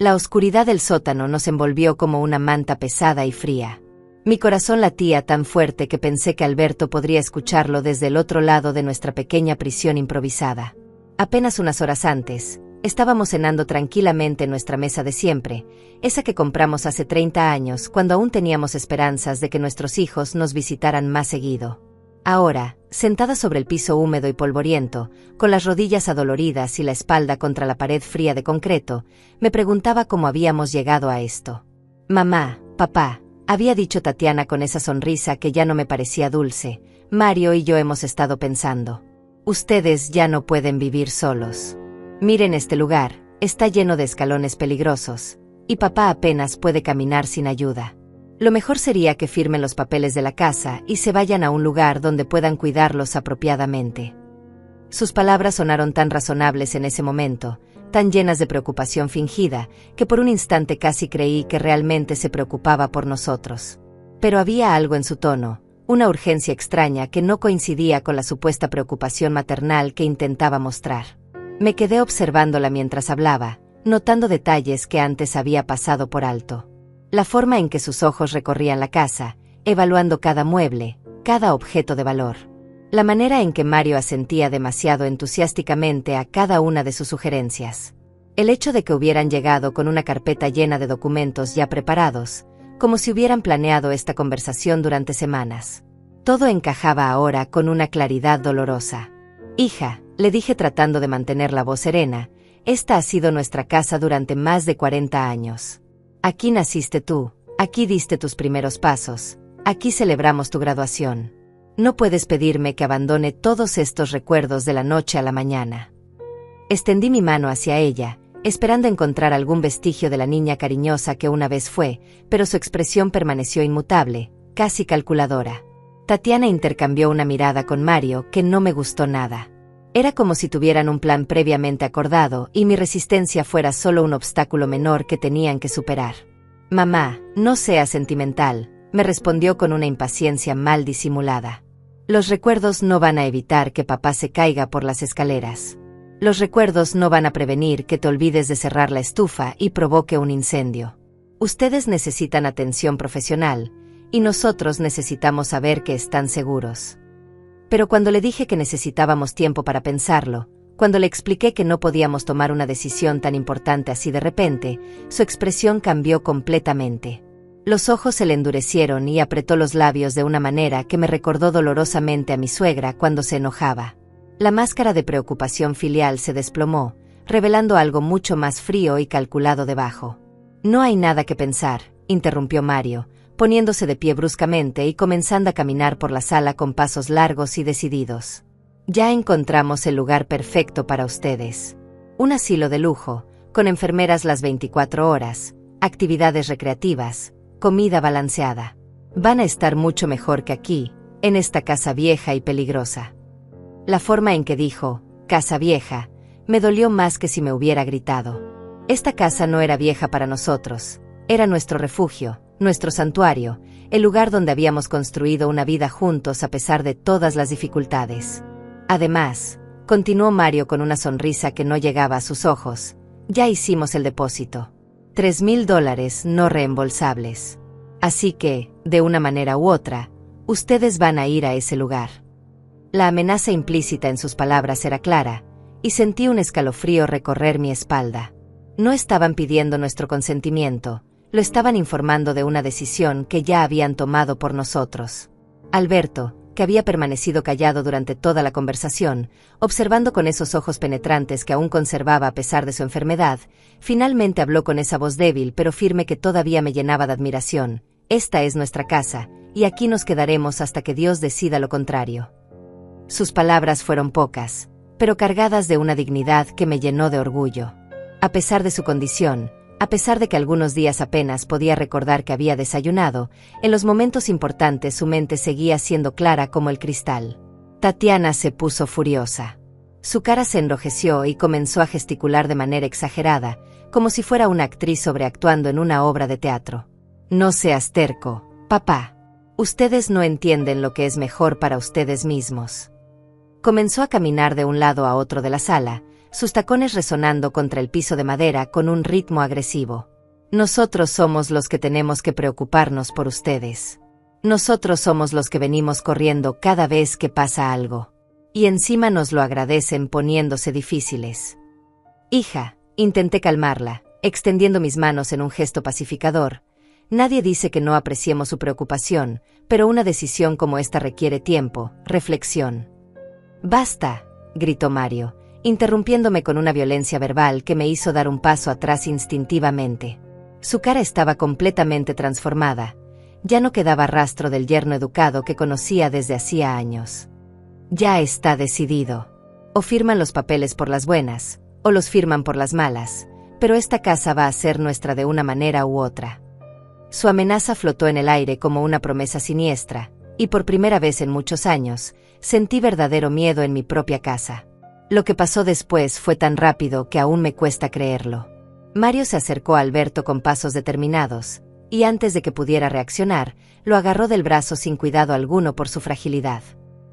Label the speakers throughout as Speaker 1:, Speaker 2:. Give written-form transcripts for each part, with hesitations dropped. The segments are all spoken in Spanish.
Speaker 1: La oscuridad del sótano nos envolvió como una manta pesada y fría. Mi corazón latía tan fuerte que pensé que Alberto podría escucharlo desde el otro lado de nuestra pequeña prisión improvisada. Apenas unas horas antes, estábamos cenando tranquilamente en nuestra mesa de siempre, esa que compramos hace 30 años, cuando aún teníamos esperanzas de que nuestros hijos nos visitaran más seguido. Ahora, sentada sobre el piso húmedo y polvoriento, con las rodillas adoloridas y la espalda contra la pared fría de concreto, me preguntaba cómo habíamos llegado a esto. Mamá, papá, había dicho Tatiana con esa sonrisa que ya no me parecía dulce, Mario y yo hemos estado pensando. Ustedes ya no pueden vivir solos. Miren este lugar, está lleno de escalones peligrosos, y papá apenas puede caminar sin ayuda. Lo mejor sería que firmen los papeles de la casa y se vayan a un lugar donde puedan cuidarlos apropiadamente. Sus palabras sonaron tan razonables en ese momento, tan llenas de preocupación fingida, que por un instante casi creí que realmente se preocupaba por nosotros. Pero había algo en su tono, una urgencia extraña que no coincidía con la supuesta preocupación maternal que intentaba mostrar. Me quedé observándola mientras hablaba, notando detalles que antes había pasado por alto. La forma en que sus ojos recorrían la casa, evaluando cada mueble, cada objeto de valor. La manera en que Mario asentía demasiado entusiásticamente a cada una de sus sugerencias. El hecho de que hubieran llegado con una carpeta llena de documentos ya preparados, como si hubieran planeado esta conversación durante semanas. Todo encajaba ahora con una claridad dolorosa. Hija, le dije tratando de mantener la voz serena, esta ha sido nuestra casa durante más de 40 años. Aquí naciste tú, aquí diste tus primeros pasos, aquí celebramos tu graduación. No puedes pedirme que abandone todos estos recuerdos de la noche a la mañana. Extendí mi mano hacia ella, esperando encontrar algún vestigio de la niña cariñosa que una vez fue, pero su expresión permaneció inmutable, casi calculadora. Tatiana intercambió una mirada con Mario que no me gustó nada. Era como si tuvieran un plan previamente acordado y mi resistencia fuera solo un obstáculo menor que tenían que superar. Mamá, no seas sentimental, me respondió con una impaciencia mal disimulada. Los recuerdos no van a evitar que papá se caiga por las escaleras. Los recuerdos no van a prevenir que te olvides de cerrar la estufa y provoque un incendio. Ustedes necesitan atención profesional, y nosotros necesitamos saber que están seguros. Pero cuando le dije que necesitábamos tiempo para pensarlo, cuando le expliqué que no podíamos tomar una decisión tan importante así de repente, su expresión cambió completamente. Los ojos se le endurecieron y apretó los labios de una manera que me recordó dolorosamente a mi suegra cuando se enojaba. La máscara de preocupación filial se desplomó, revelando algo mucho más frío y calculado debajo. No hay nada que pensar, interrumpió Mario, poniéndose de pie bruscamente y comenzando a caminar por la sala con pasos largos y decididos. Ya encontramos el lugar perfecto para ustedes. Un asilo de lujo, con enfermeras las 24 horas, actividades recreativas, comida balanceada. Van a estar mucho mejor que aquí, en esta casa vieja y peligrosa. La forma en que dijo, casa vieja, me dolió más que si me hubiera gritado. Esta casa no era vieja para nosotros, era nuestro refugio, nuestro santuario, el lugar donde habíamos construido una vida juntos a pesar de todas las dificultades. Además, continuó Mario con una sonrisa que no llegaba a sus ojos, ya hicimos el depósito. $3,000 no reembolsables. Así que, de una manera u otra, ustedes van a ir a ese lugar. La amenaza implícita en sus palabras era clara, y sentí un escalofrío recorrer mi espalda. No estaban pidiendo nuestro consentimiento, lo estaban informando de una decisión que ya habían tomado por nosotros. Alberto, que había permanecido callado durante toda la conversación, observando con esos ojos penetrantes que aún conservaba a pesar de su enfermedad, finalmente habló con esa voz débil pero firme que todavía me llenaba de admiración. Esta es nuestra casa, y aquí nos quedaremos hasta que Dios decida lo contrario. Sus palabras fueron pocas, pero cargadas de una dignidad que me llenó de orgullo. A pesar de su condición, a pesar de que algunos días apenas podía recordar que había desayunado, en los momentos importantes su mente seguía siendo clara como el cristal. Tatiana se puso furiosa. Su cara se enrojeció y comenzó a gesticular de manera exagerada, como si fuera una actriz sobreactuando en una obra de teatro. No seas terco, papá. Ustedes no entienden lo que es mejor para ustedes mismos. Comenzó a caminar de un lado a otro de la sala, sus tacones resonando contra el piso de madera con un ritmo agresivo. Nosotros somos los que tenemos que preocuparnos por ustedes. Nosotros somos los que venimos corriendo cada vez que pasa algo. Y encima nos lo agradecen poniéndose difíciles. Hija, intenté calmarla, extendiendo mis manos en un gesto pacificador. Nadie dice que no apreciemos su preocupación, pero una decisión como esta requiere tiempo, reflexión. «Basta», gritó Mario, interrumpiéndome con una violencia verbal que me hizo dar un paso atrás instintivamente. Su cara estaba completamente transformada. Ya no quedaba rastro del yerno educado que conocía desde hacía años. «Ya está decidido. O firman los papeles por las buenas, o los firman por las malas, pero esta casa va a ser nuestra de una manera u otra». Su amenaza flotó en el aire como una promesa siniestra, y por primera vez en muchos años, sentí verdadero miedo en mi propia casa. Lo que pasó después fue tan rápido que aún me cuesta creerlo. Mario se acercó a Alberto con pasos determinados, y antes de que pudiera reaccionar, lo agarró del brazo sin cuidado alguno por su fragilidad.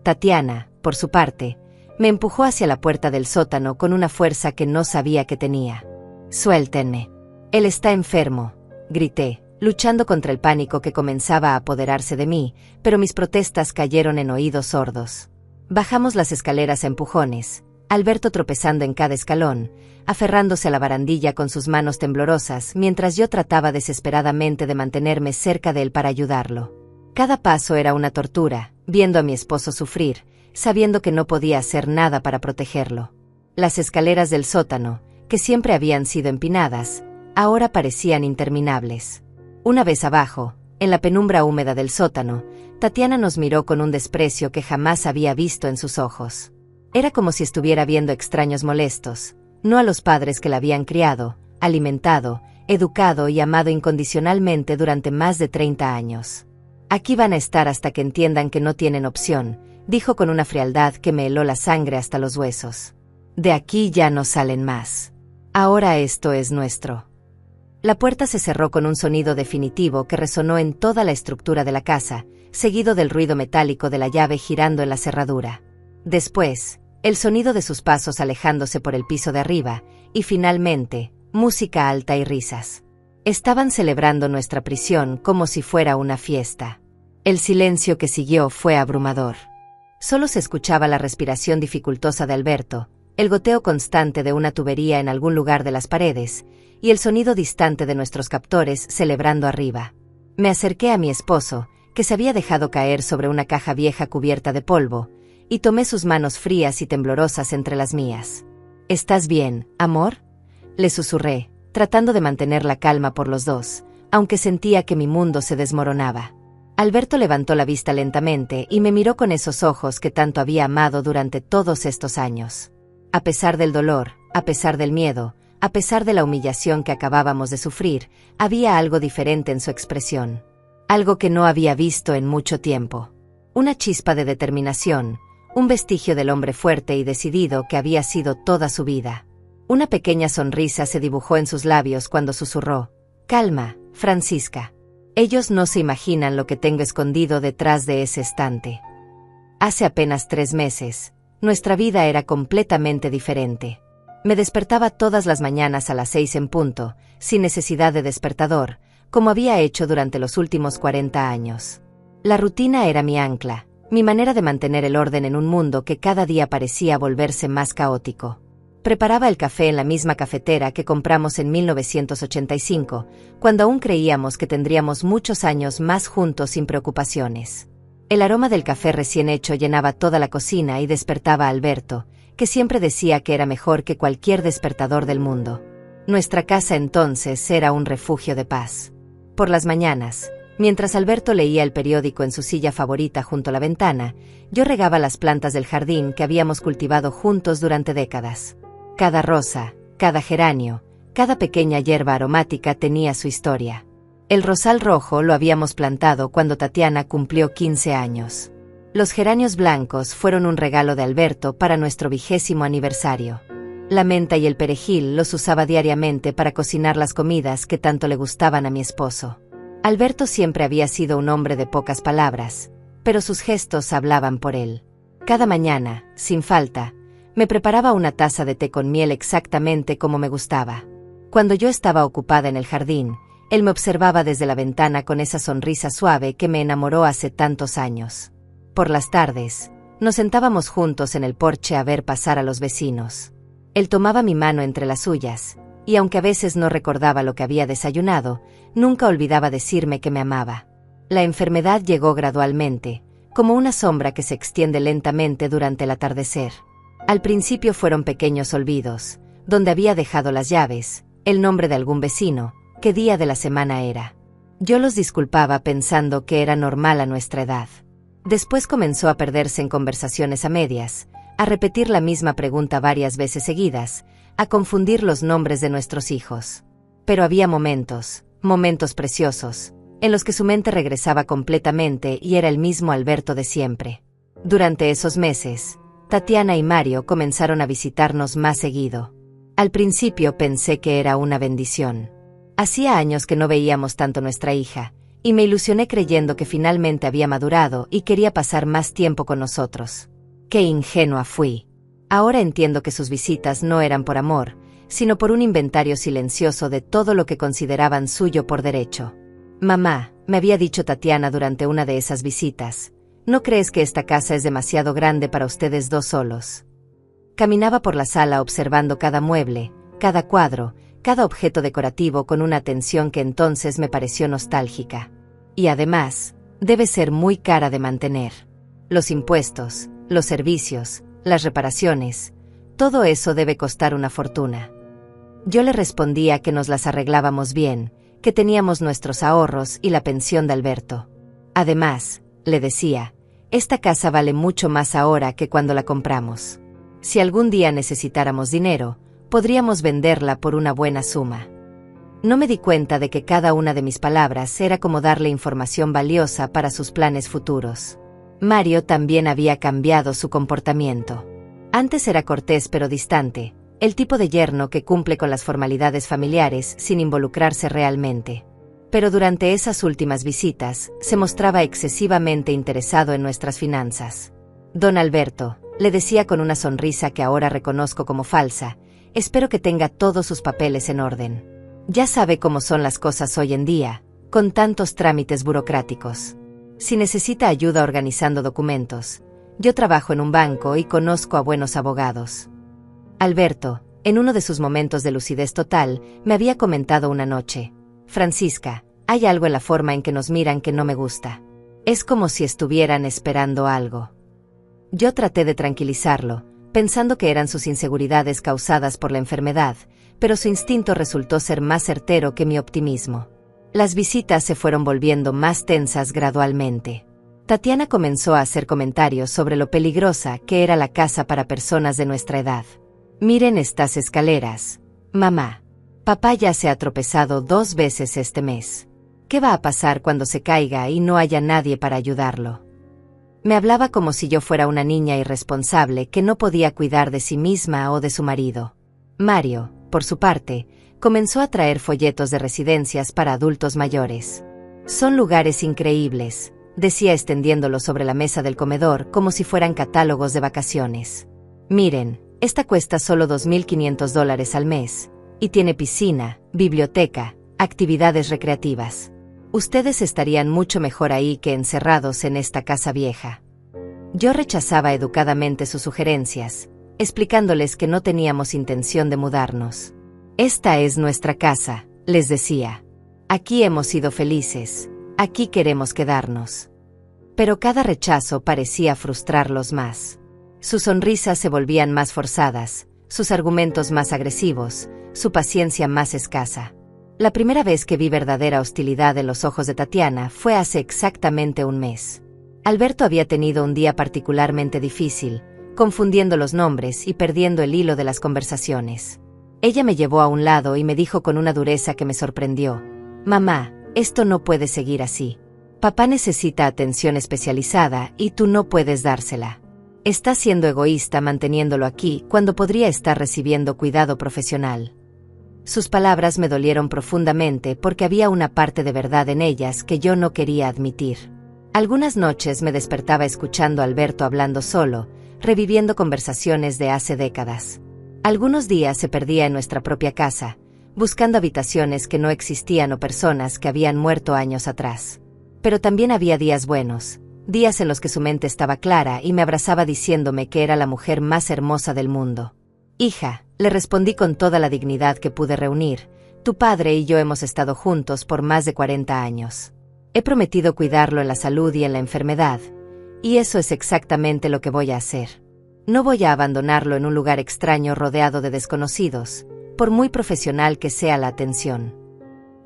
Speaker 1: Tatiana, por su parte, me empujó hacia la puerta del sótano con una fuerza que no sabía que tenía. «Suéltenme. Él está enfermo», grité, luchando contra el pánico que comenzaba a apoderarse de mí, pero mis protestas cayeron en oídos sordos. Bajamos las escaleras a empujones, Alberto tropezando en cada escalón, aferrándose a la barandilla con sus manos temblorosas mientras yo trataba desesperadamente de mantenerme cerca de él para ayudarlo. Cada paso era una tortura, viendo a mi esposo sufrir, sabiendo que no podía hacer nada para protegerlo. Las escaleras del sótano, que siempre habían sido empinadas, ahora parecían interminables. Una vez abajo, en la penumbra húmeda del sótano, Tatiana nos miró con un desprecio que jamás había visto en sus ojos. Era como si estuviera viendo extraños molestos, no a los padres que la habían criado, alimentado, educado y amado incondicionalmente durante más de 30 años. «Aquí van a estar hasta que entiendan que no tienen opción», dijo con una frialdad que me heló la sangre hasta los huesos. «De aquí ya no salen más. Ahora esto es nuestro». La puerta se cerró con un sonido definitivo que resonó en toda la estructura de la casa, seguido del ruido metálico de la llave girando en la cerradura. Después, el sonido de sus pasos alejándose por el piso de arriba, y finalmente, música alta y risas. Estaban celebrando nuestra prisión como si fuera una fiesta. El silencio que siguió fue abrumador. Solo se escuchaba la respiración dificultosa de Alberto, el goteo constante de una tubería en algún lugar de las paredes, y el sonido distante de nuestros captores celebrando arriba. Me acerqué a mi esposo, que se había dejado caer sobre una caja vieja cubierta de polvo, y tomé sus manos frías y temblorosas entre las mías. «¿Estás bien, amor?», le susurré, tratando de mantener la calma por los dos, aunque sentía que mi mundo se desmoronaba. Alberto levantó la vista lentamente y me miró con esos ojos que tanto había amado durante todos estos años. A pesar del dolor, a pesar del miedo, a pesar de la humillación que acabábamos de sufrir, había algo diferente en su expresión. Algo que no había visto en mucho tiempo. Una chispa de determinación, un vestigio del hombre fuerte y decidido que había sido toda su vida. Una pequeña sonrisa se dibujó en sus labios cuando susurró: «Calma, Francisca. Ellos no se imaginan lo que tengo escondido detrás de ese estante». Hace apenas 3 meses, nuestra vida era completamente diferente. Me despertaba todas las mañanas a las 6 en punto, sin necesidad de despertador, como había hecho durante los últimos 40 años. La rutina era mi ancla, mi manera de mantener el orden en un mundo que cada día parecía volverse más caótico. Preparaba el café en la misma cafetera que compramos en 1985, cuando aún creíamos que tendríamos muchos años más juntos sin preocupaciones. El aroma del café recién hecho llenaba toda la cocina y despertaba a Alberto, que siempre decía que era mejor que cualquier despertador del mundo. Nuestra casa entonces era un refugio de paz. Por las mañanas, mientras Alberto leía el periódico en su silla favorita junto a la ventana, yo regaba las plantas del jardín que habíamos cultivado juntos durante décadas. Cada rosa, cada geranio, cada pequeña hierba aromática tenía su historia. El rosal rojo lo habíamos plantado cuando Tatiana cumplió 15 años. Los geranios blancos fueron un regalo de Alberto para nuestro 20º aniversario. La menta y el perejil los usaba diariamente para cocinar las comidas que tanto le gustaban a mi esposo. Alberto siempre había sido un hombre de pocas palabras, pero sus gestos hablaban por él. Cada mañana, sin falta, Me preparaba una taza de té con miel exactamente como me gustaba. Cuando yo estaba ocupada en el jardín, él me observaba desde la ventana con esa sonrisa suave que me enamoró hace tantos años. Por las tardes, nos sentábamos juntos en el porche a ver pasar a los vecinos. Él tomaba mi mano entre las suyas, y aunque a veces no recordaba lo que había desayunado, nunca olvidaba decirme que me amaba. La enfermedad llegó gradualmente, como una sombra que se extiende lentamente durante el atardecer. Al principio fueron pequeños olvidos, donde había dejado las llaves, el nombre de algún vecino, qué día de la semana era. Yo los disculpaba pensando que era normal a nuestra edad. Después comenzó a perderse en conversaciones a medias, a repetir la misma pregunta varias veces seguidas, a confundir los nombres de nuestros hijos. Pero había momentos preciosos, en los que su mente regresaba completamente y era el mismo Alberto de siempre. Durante esos meses, Tatiana y Mario comenzaron a visitarnos más seguido. Al principio pensé que era una bendición. Hacía años que no veíamos tanto nuestra hija, y me ilusioné creyendo que finalmente había madurado y quería pasar más tiempo con nosotros. ¡Qué ingenua fui! Ahora entiendo que sus visitas no eran por amor, sino por un inventario silencioso de todo lo que consideraban suyo por derecho. «Mamá», me había dicho Tatiana durante una de esas visitas, «¿no crees que esta casa es demasiado grande para ustedes dos solos?». Caminaba por la sala observando cada mueble, cada cuadro, cada objeto decorativo con una atención que entonces me pareció nostálgica. Y además, debe ser muy cara de mantener. Los impuestos, los servicios, las reparaciones, todo eso debe costar una fortuna. Yo le respondía que nos las arreglábamos bien, que teníamos nuestros ahorros y la pensión de Alberto. Además, le decía, esta casa vale mucho más ahora que cuando la compramos. Si algún día necesitáramos dinero, podríamos venderla por una buena suma. No me di cuenta de que cada una de mis palabras era como darle información valiosa para sus planes futuros. Mario también había cambiado su comportamiento. Antes era cortés pero distante, el tipo de yerno que cumple con las formalidades familiares sin involucrarse realmente. Pero durante esas últimas visitas, se mostraba excesivamente interesado en nuestras finanzas. «Don Alberto», le decía con una sonrisa que ahora reconozco como falsa, «espero que tenga todos sus papeles en orden. Ya sabe cómo son las cosas hoy en día, con tantos trámites burocráticos. Si necesita ayuda organizando documentos, yo trabajo en un banco y conozco a buenos abogados». Alberto, en uno de sus momentos de lucidez total, me había comentado una noche, «Francisca, hay algo en la forma en que nos miran que no me gusta. Es como si estuvieran esperando algo». Yo traté de tranquilizarlo, pensando que eran sus inseguridades causadas por la enfermedad, pero su instinto resultó ser más certero que mi optimismo. Las visitas se fueron volviendo más tensas gradualmente. Tatiana comenzó a hacer comentarios sobre lo peligrosa que era la casa para personas de nuestra edad. «Miren estas escaleras, mamá. Papá ya se ha tropezado 2 veces este mes. ¿Qué va a pasar cuando se caiga y no haya nadie para ayudarlo?». Me hablaba como si yo fuera una niña irresponsable que no podía cuidar de sí misma o de su marido. Mario, por su parte, comenzó a traer folletos de residencias para adultos mayores. «Son lugares increíbles», decía extendiéndolos sobre la mesa del comedor como si fueran catálogos de vacaciones. «Miren, esta cuesta solo $2,500 al mes, y tiene piscina, biblioteca, actividades recreativas. Ustedes estarían mucho mejor ahí que encerrados en esta casa vieja». Yo rechazaba educadamente sus sugerencias, explicándoles que no teníamos intención de mudarnos. «Esta es nuestra casa», les decía. «Aquí hemos sido felices, aquí queremos quedarnos». Pero cada rechazo parecía frustrarlos más. Sus sonrisas se volvían más forzadas, sus argumentos más agresivos, su paciencia más escasa. La primera vez que vi verdadera hostilidad en los ojos de Tatiana fue hace exactamente un mes. Alberto había tenido un día particularmente difícil, confundiendo los nombres y perdiendo el hilo de las conversaciones. Ella me llevó a un lado y me dijo con una dureza que me sorprendió: «Mamá, esto no puede seguir así. Papá necesita atención especializada y tú no puedes dársela. Estás siendo egoísta manteniéndolo aquí cuando podría estar recibiendo cuidado profesional». Sus palabras me dolieron profundamente porque había una parte de verdad en ellas que yo no quería admitir. Algunas noches me despertaba escuchando a Alberto hablando solo, reviviendo conversaciones de hace décadas. Algunos días se perdía en nuestra propia casa, buscando habitaciones que no existían o personas que habían muerto años atrás. Pero también había días buenos, días en los que su mente estaba clara y me abrazaba diciéndome que era la mujer más hermosa del mundo. Hija, le respondí con toda la dignidad que pude reunir, tu padre y yo hemos estado juntos por más de 40 años. He prometido cuidarlo en la salud y en la enfermedad, y eso es exactamente lo que voy a hacer. No voy a abandonarlo en un lugar extraño rodeado de desconocidos, por muy profesional que sea la atención.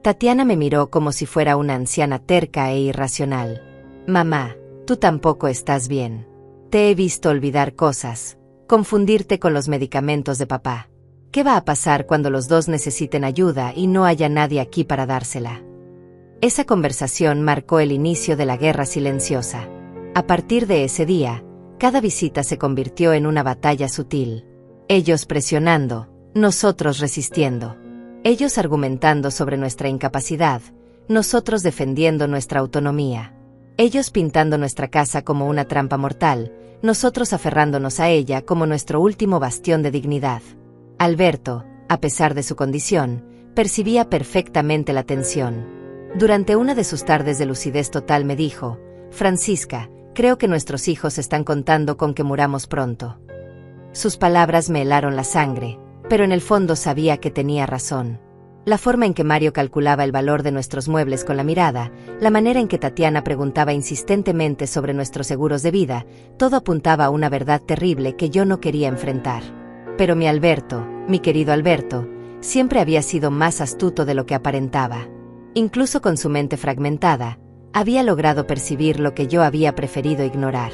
Speaker 1: Tatiana me miró como si fuera una anciana terca e irracional. Mamá, tú tampoco estás bien. Te he visto olvidar cosas, confundirte con los medicamentos de papá. ¿Qué va a pasar cuando los dos necesiten ayuda y no haya nadie aquí para dársela? Esa conversación marcó el inicio de la guerra silenciosa. A partir de ese día, cada visita se convirtió en una batalla sutil. Ellos presionando, nosotros resistiendo. Ellos argumentando sobre nuestra incapacidad, nosotros defendiendo nuestra autonomía. Ellos pintando nuestra casa como una trampa mortal, nosotros aferrándonos a ella como nuestro último bastión de dignidad. Alberto, a pesar de su condición, percibía perfectamente la tensión. Durante una de sus tardes de lucidez total me dijo, Francisca, creo que nuestros hijos están contando con que muramos pronto. Sus palabras me helaron la sangre, pero en el fondo sabía que tenía razón. La forma en que Mario calculaba el valor de nuestros muebles con la mirada, la manera en que Tatiana preguntaba insistentemente sobre nuestros seguros de vida, todo apuntaba a una verdad terrible que yo no quería enfrentar. Pero mi Alberto, mi querido Alberto, siempre había sido más astuto de lo que aparentaba. Incluso con su mente fragmentada, había logrado percibir lo que yo había preferido ignorar.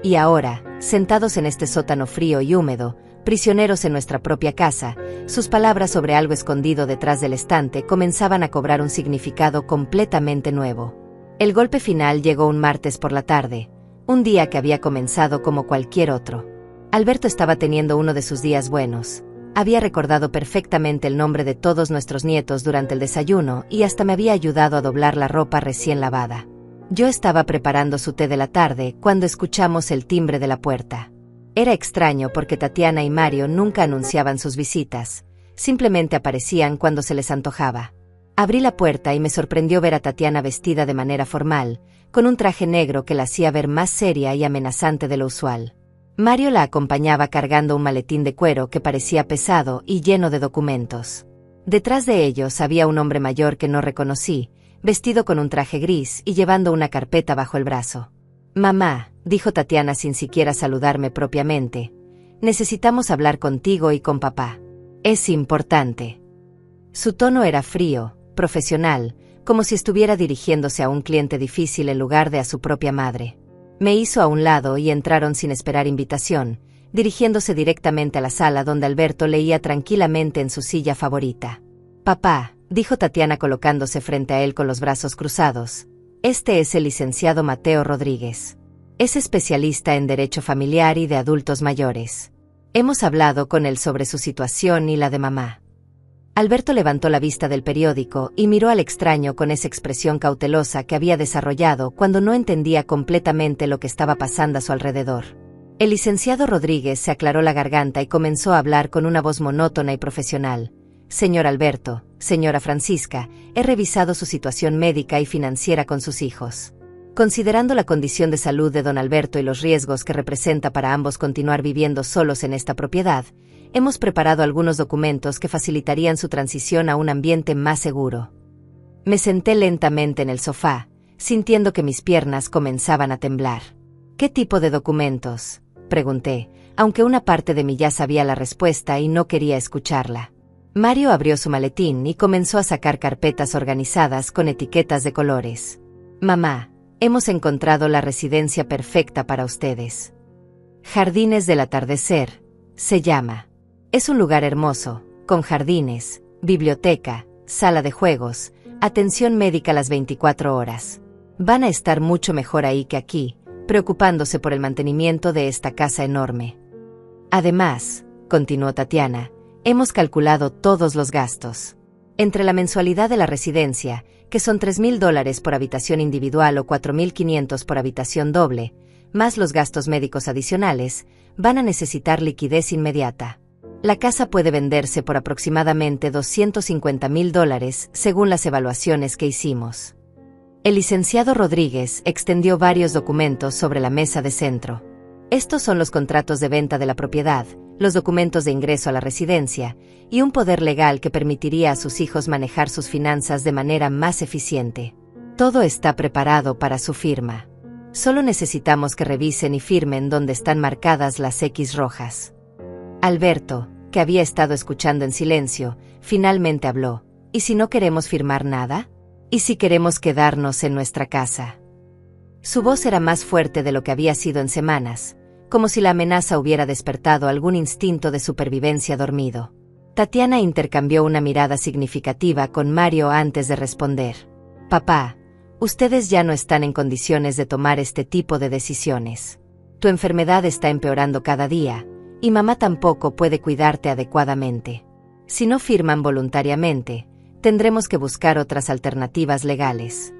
Speaker 1: Y ahora, sentados en este sótano frío y húmedo, prisioneros en nuestra propia casa, sus palabras sobre algo escondido detrás del estante comenzaban a cobrar un significado completamente nuevo. El golpe final llegó un martes por la tarde, un día que había comenzado como cualquier otro. Alberto estaba teniendo uno de sus días buenos. Había recordado perfectamente el nombre de todos nuestros nietos durante el desayuno y hasta me había ayudado a doblar la ropa recién lavada. Yo estaba preparando su té de la tarde cuando escuchamos el timbre de la puerta. Era extraño porque Tatiana y Mario nunca anunciaban sus visitas, simplemente aparecían cuando se les antojaba. Abrí la puerta y me sorprendió ver a Tatiana vestida de manera formal, con un traje negro que la hacía ver más seria y amenazante de lo usual. Mario la acompañaba cargando un maletín de cuero que parecía pesado y lleno de documentos. Detrás de ellos había un hombre mayor que no reconocí, vestido con un traje gris y llevando una carpeta bajo el brazo. Mamá, dijo Tatiana sin siquiera saludarme propiamente, necesitamos hablar contigo y con papá. Es importante. Su tono era frío, profesional, como si estuviera dirigiéndose a un cliente difícil en lugar de a su propia madre. Me hizo a un lado y entraron sin esperar invitación, dirigiéndose directamente a la sala donde Alberto leía tranquilamente en su silla favorita. Papá, dijo Tatiana colocándose frente a él con los brazos cruzados, este es el licenciado Mateo Rodríguez. Es especialista en derecho familiar y de adultos mayores. Hemos hablado con él sobre su situación y la de mamá. Alberto levantó la vista del periódico y miró al extraño con esa expresión cautelosa que había desarrollado cuando no entendía completamente lo que estaba pasando a su alrededor. El licenciado Rodríguez se aclaró la garganta y comenzó a hablar con una voz monótona y profesional. Señor Alberto, señora Francisca, he revisado su situación médica y financiera con sus hijos. Considerando la condición de salud de don Alberto y los riesgos que representa para ambos continuar viviendo solos en esta propiedad, hemos preparado algunos documentos que facilitarían su transición a un ambiente más seguro. Me senté lentamente en el sofá, sintiendo que mis piernas comenzaban a temblar. ¿Qué tipo de documentos?, pregunté, aunque una parte de mí ya sabía la respuesta y no quería escucharla. Mario abrió su maletín y comenzó a sacar carpetas organizadas con etiquetas de colores. Mamá, hemos encontrado la residencia perfecta para ustedes. Jardines del Atardecer, se llama. Es un lugar hermoso, con jardines, biblioteca, sala de juegos, atención médica las 24 horas. Van a estar mucho mejor ahí que aquí, preocupándose por el mantenimiento de esta casa enorme. Además, continuó Tatiana, hemos calculado todos los gastos. Entre la mensualidad de la residencia, que son $3,000 por habitación individual o $4,500 por habitación doble, más los gastos médicos adicionales, van a necesitar liquidez inmediata. La casa puede venderse por aproximadamente $250,000 según las evaluaciones que hicimos. El licenciado Rodríguez extendió varios documentos sobre la mesa de centro. Estos son los contratos de venta de la propiedad, los documentos de ingreso a la residencia y un poder legal que permitiría a sus hijos manejar sus finanzas de manera más eficiente. Todo está preparado para su firma. Solo necesitamos que revisen y firmen donde están marcadas las X rojas. Alberto, que había estado escuchando en silencio, finalmente habló. ¿Y si no queremos firmar nada? ¿Y si queremos quedarnos en nuestra casa? Su voz era más fuerte de lo que había sido en semanas, como si la amenaza hubiera despertado algún instinto de supervivencia dormido. Tatiana intercambió una mirada significativa con Mario antes de responder. Papá, ustedes ya no están en condiciones de tomar este tipo de decisiones. Tu enfermedad está empeorando cada día, y mamá tampoco puede cuidarte adecuadamente. Si no firman voluntariamente, tendremos que buscar otras alternativas legales.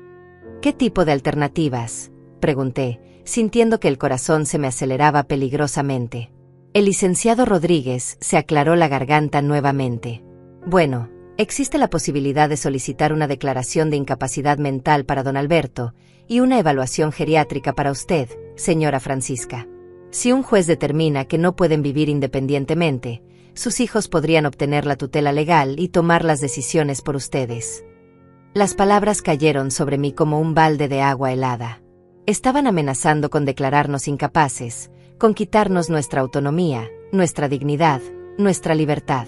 Speaker 1: ¿Qué tipo de alternativas?, pregunté, sintiendo que el corazón se me aceleraba peligrosamente. El licenciado Rodríguez se aclaró la garganta nuevamente. Bueno, existe la posibilidad de solicitar una declaración de incapacidad mental para don Alberto y una evaluación geriátrica para usted, señora Francisca. Si un juez determina que no pueden vivir independientemente, sus hijos podrían obtener la tutela legal y tomar las decisiones por ustedes. Las palabras cayeron sobre mí como un balde de agua helada. Estaban amenazando con declararnos incapaces, con quitarnos nuestra autonomía, nuestra dignidad, nuestra libertad.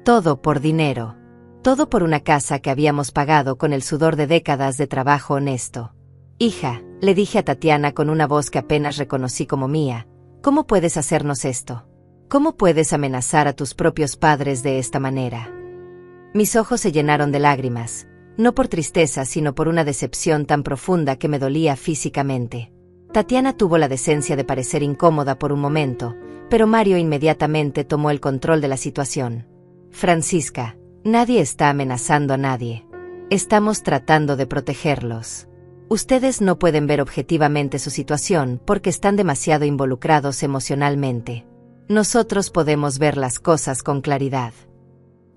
Speaker 1: Todo por dinero. Todo por una casa que habíamos pagado con el sudor de décadas de trabajo honesto. Hija, le dije a Tatiana con una voz que apenas reconocí como mía, ¿cómo puedes hacernos esto? ¿Cómo puedes amenazar a tus propios padres de esta manera? Mis ojos se llenaron de lágrimas, no por tristeza sino por una decepción tan profunda que me dolía físicamente. Tatiana tuvo la decencia de parecer incómoda por un momento, pero Mario inmediatamente tomó el control de la situación. Francisca, nadie está amenazando a nadie. Estamos tratando de protegerlos. Ustedes no pueden ver objetivamente su situación porque están demasiado involucrados emocionalmente. Nosotros podemos ver las cosas con claridad.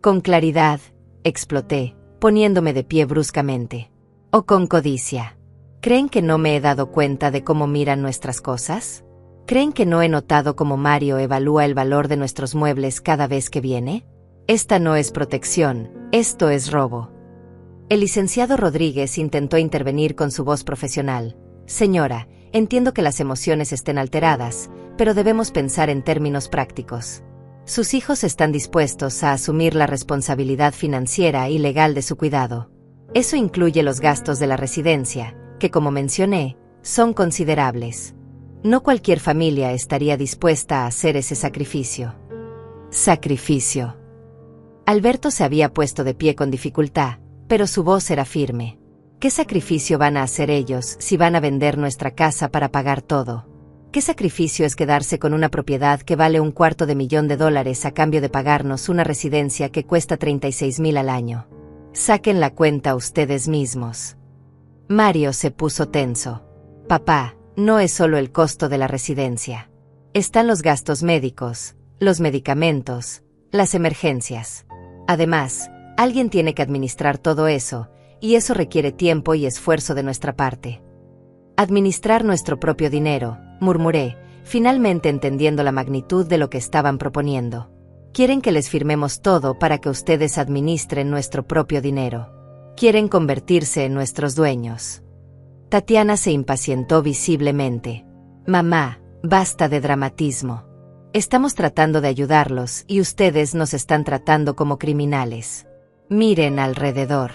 Speaker 1: Con claridad, exploté, poniéndome de pie bruscamente. ¿O con codicia? ¿Creen que no me he dado cuenta de cómo miran nuestras cosas? ¿Creen que no he notado cómo Mario evalúa el valor de nuestros muebles cada vez que viene? Esta no es protección, esto es robo. El licenciado Rodríguez intentó intervenir con su voz profesional. Señora, entiendo que las emociones estén alteradas, pero debemos pensar en términos prácticos. Sus hijos están dispuestos a asumir la responsabilidad financiera y legal de su cuidado. Eso incluye los gastos de la residencia, que como mencioné, son considerables. No cualquier familia estaría dispuesta a hacer ese sacrificio. Sacrificio. Alberto se había puesto de pie con dificultad, pero su voz era firme. ¿Qué sacrificio van a hacer ellos si van a vender nuestra casa para pagar todo? ¿Qué sacrificio es quedarse con una propiedad que vale $250,000 a cambio de pagarnos una residencia que cuesta $36,000 al año? Saquen la cuenta ustedes mismos. Mario se puso tenso. Papá, no es solo el costo de la residencia. Están los gastos médicos, los medicamentos, las emergencias. Además, alguien tiene que administrar todo eso, y eso requiere tiempo y esfuerzo de nuestra parte. Administrar nuestro propio dinero, murmuré, finalmente entendiendo la magnitud de lo que estaban proponiendo. Quieren que les firmemos todo para que ustedes administren nuestro propio dinero. Quieren convertirse en nuestros dueños. Tatiana se impacientó visiblemente. Mamá, basta de dramatismo. Estamos tratando de ayudarlos y ustedes nos están tratando como criminales. Miren alrededor.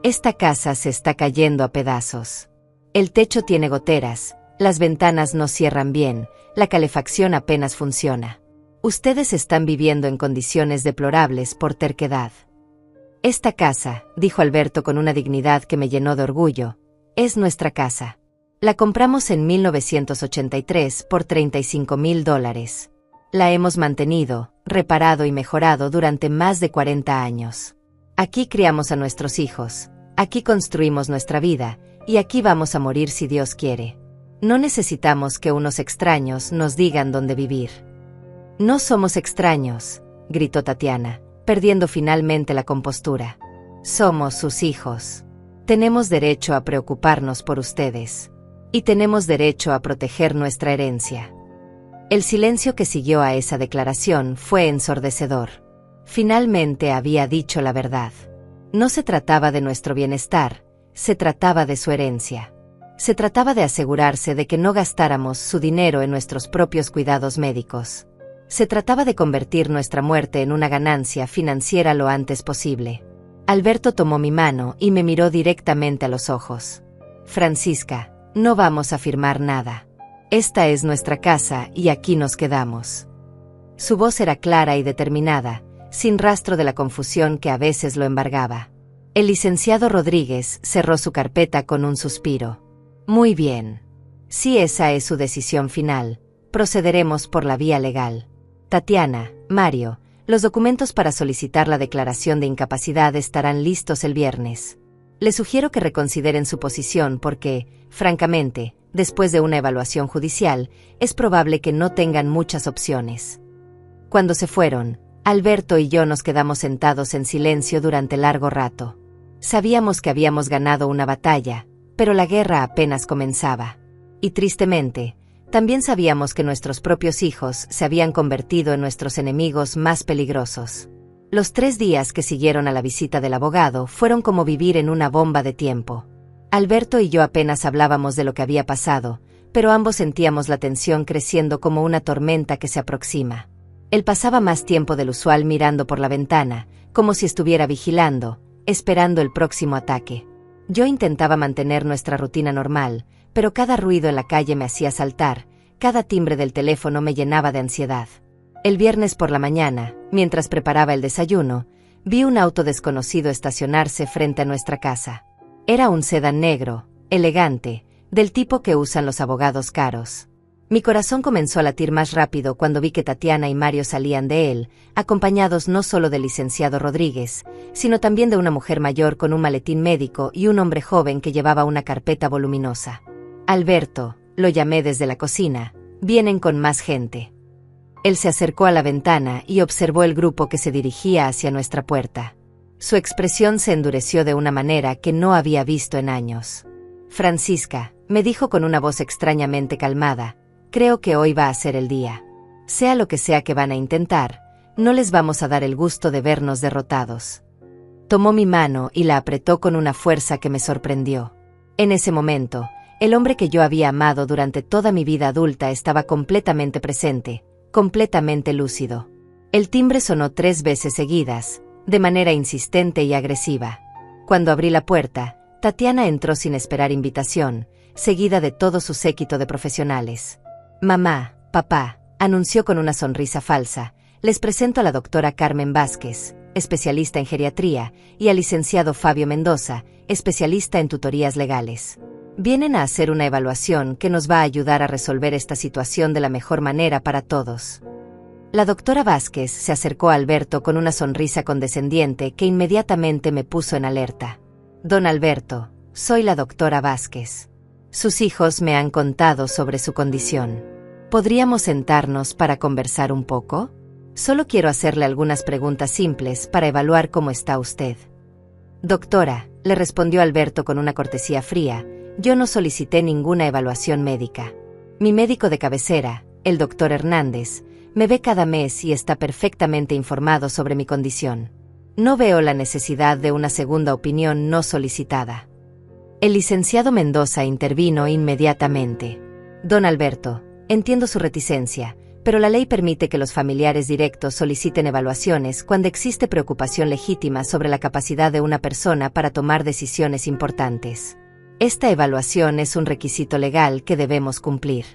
Speaker 1: Esta casa se está cayendo a pedazos. El techo tiene goteras, las ventanas no cierran bien, la calefacción apenas funciona. Ustedes están viviendo en condiciones deplorables por terquedad. Esta casa, dijo Alberto con una dignidad que me llenó de orgullo, es nuestra casa. La compramos en 1983 por $35,000. La hemos mantenido, reparado y mejorado durante más de 40 años. Aquí criamos a nuestros hijos, aquí construimos nuestra vida, y aquí vamos a morir si Dios quiere. No necesitamos que unos extraños nos digan dónde vivir. No somos extraños, gritó Tatiana, perdiendo finalmente la compostura. Somos sus hijos. Tenemos derecho a preocuparnos por ustedes. Y tenemos derecho a proteger nuestra herencia. El silencio que siguió a esa declaración fue ensordecedor. Finalmente había dicho la verdad. No se trataba de nuestro bienestar, se trataba de su herencia. Se trataba de asegurarse de que no gastáramos su dinero en nuestros propios cuidados médicos. Se trataba de convertir nuestra muerte en una ganancia financiera lo antes posible. Alberto tomó mi mano y me miró directamente a los ojos. Francisca, no vamos a firmar nada. Esta es nuestra casa y aquí nos quedamos. Su voz era clara y determinada, sin rastro de la confusión que a veces lo embargaba. El licenciado Rodríguez cerró su carpeta con un suspiro. Muy bien. Si esa es su decisión final, procederemos por la vía legal. Tatiana, Mario, los documentos para solicitar la declaración de incapacidad estarán listos el viernes. Les sugiero que reconsideren su posición porque, francamente, después de una evaluación judicial, es probable que no tengan muchas opciones. Cuando se fueron, Alberto y yo nos quedamos sentados en silencio durante largo rato. Sabíamos que habíamos ganado una batalla, pero la guerra apenas comenzaba. Y tristemente, también sabíamos que nuestros propios hijos se habían convertido en nuestros enemigos más peligrosos. Los 3 días que siguieron a la visita del abogado fueron como vivir en una bomba de tiempo. Alberto y yo apenas hablábamos de lo que había pasado, pero ambos sentíamos la tensión creciendo como una tormenta que se aproxima. Él pasaba más tiempo del usual mirando por la ventana, como si estuviera vigilando, esperando el próximo ataque. Yo intentaba mantener nuestra rutina normal, pero cada ruido en la calle me hacía saltar, cada timbre del teléfono me llenaba de ansiedad. El viernes por la mañana, mientras preparaba el desayuno, vi un auto desconocido estacionarse frente a nuestra casa. Era un sedán negro, elegante, del tipo que usan los abogados caros. Mi corazón comenzó a latir más rápido cuando vi que Tatiana y Mario salían de él, acompañados no solo del licenciado Rodríguez, sino también de una mujer mayor con un maletín médico y un hombre joven que llevaba una carpeta voluminosa. Alberto, lo llamé desde la cocina, vienen con más gente. Él se acercó a la ventana y observó el grupo que se dirigía hacia nuestra puerta. Su expresión se endureció de una manera que no había visto en años. Francisca, me dijo con una voz extrañamente calmada, creo que hoy va a ser el día. Sea lo que sea que van a intentar, no les vamos a dar el gusto de vernos derrotados. Tomó mi mano y la apretó con una fuerza que me sorprendió. En ese momento, el hombre que yo había amado durante toda mi vida adulta estaba completamente presente, completamente lúcido. El timbre sonó 3 veces seguidas, de manera insistente y agresiva. Cuando abrí la puerta, Tatiana entró sin esperar invitación, seguida de todo su séquito de profesionales. Mamá, papá, anunció con una sonrisa falsa, les presento a la doctora Carmen Vázquez, especialista en geriatría, y al licenciado Fabio Mendoza, especialista en tutorías legales. Vienen a hacer una evaluación que nos va a ayudar a resolver esta situación de la mejor manera para todos. La doctora Vázquez se acercó a Alberto con una sonrisa condescendiente que inmediatamente me puso en alerta. Don Alberto, soy la doctora Vázquez. Sus hijos me han contado sobre su condición. ¿Podríamos sentarnos para conversar un poco? Solo quiero hacerle algunas preguntas simples para evaluar cómo está usted. Doctora, le respondió Alberto con una cortesía fría, yo no solicité ninguna evaluación médica. Mi médico de cabecera, el doctor Hernández, me ve cada mes y está perfectamente informado sobre mi condición. No veo la necesidad de una segunda opinión no solicitada. El licenciado Mendoza intervino inmediatamente. Don Alberto, entiendo su reticencia, pero la ley permite que los familiares directos soliciten evaluaciones cuando existe preocupación legítima sobre la capacidad de una persona para tomar decisiones importantes. Esta evaluación es un requisito legal que debemos cumplir.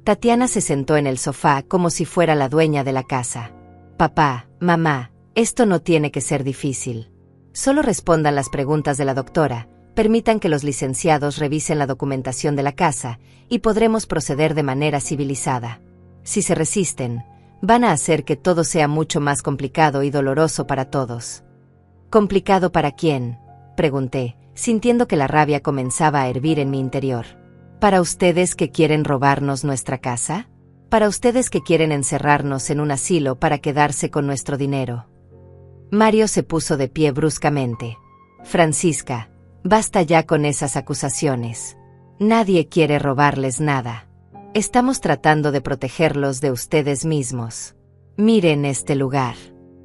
Speaker 1: Tatiana se sentó en el sofá como si fuera la dueña de la casa. Papá, mamá, esto no tiene que ser difícil. Solo respondan las preguntas de la doctora, permitan que los licenciados revisen la documentación de la casa y podremos proceder de manera civilizada. Si se resisten, van a hacer que todo sea mucho más complicado y doloroso para todos. ¿Complicado para quién?, pregunté, sintiendo que la rabia comenzaba a hervir en mi interior. ¿Para ustedes que quieren robarnos nuestra casa? ¿Para ustedes que quieren encerrarnos en un asilo para quedarse con nuestro dinero? Mario se puso de pie bruscamente. Francisca, basta ya con esas acusaciones. Nadie quiere robarles nada. Estamos tratando de protegerlos de ustedes mismos. Miren este lugar.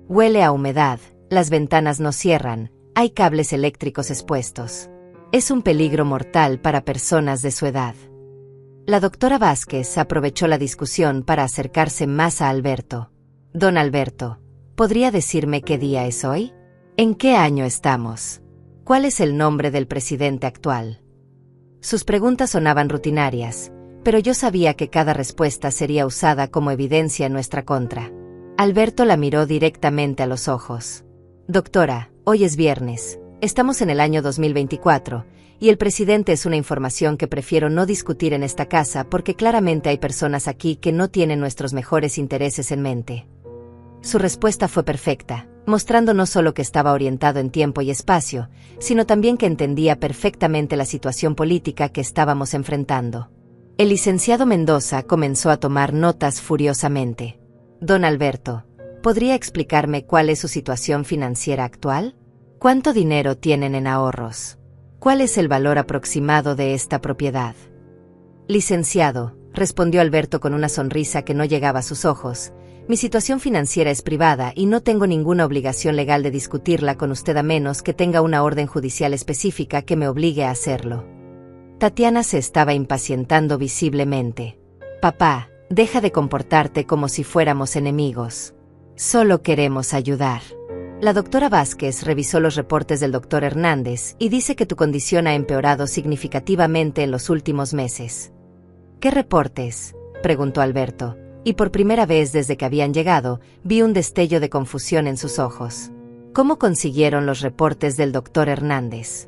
Speaker 1: Huele a humedad, las ventanas no cierran, hay cables eléctricos expuestos. Es un peligro mortal para personas de su edad. La doctora Vázquez aprovechó la discusión para acercarse más a Alberto. Don Alberto, ¿podría decirme qué día es hoy? ¿En qué año estamos? ¿Cuál es el nombre del presidente actual? Sus preguntas sonaban rutinarias, pero yo sabía que cada respuesta sería usada como evidencia en nuestra contra. Alberto la miró directamente a los ojos. Doctora, hoy es viernes, estamos en el año 2024, y el presidente es una información que prefiero no discutir en esta casa porque claramente hay personas aquí que no tienen nuestros mejores intereses en mente. Su respuesta fue perfecta, mostrando no solo que estaba orientado en tiempo y espacio, sino también que entendía perfectamente la situación política que estábamos enfrentando. El licenciado Mendoza comenzó a tomar notas furiosamente. Don Alberto, ¿podría explicarme cuál es su situación financiera actual? ¿Cuánto dinero tienen en ahorros? ¿Cuál es el valor aproximado de esta propiedad? Licenciado, respondió Alberto con una sonrisa que no llegaba a sus ojos, mi situación financiera es privada y no tengo ninguna obligación legal de discutirla con usted a menos que tenga una orden judicial específica que me obligue a hacerlo. Tatiana se estaba impacientando visiblemente. Papá, deja de comportarte como si fuéramos enemigos. Solo queremos ayudar. La doctora Vázquez revisó los reportes del doctor Hernández y dice que tu condición ha empeorado significativamente en los últimos meses. ¿Qué reportes?, preguntó Alberto, y por primera vez desde que habían llegado, vi un destello de confusión en sus ojos. ¿Cómo consiguieron los reportes del doctor Hernández?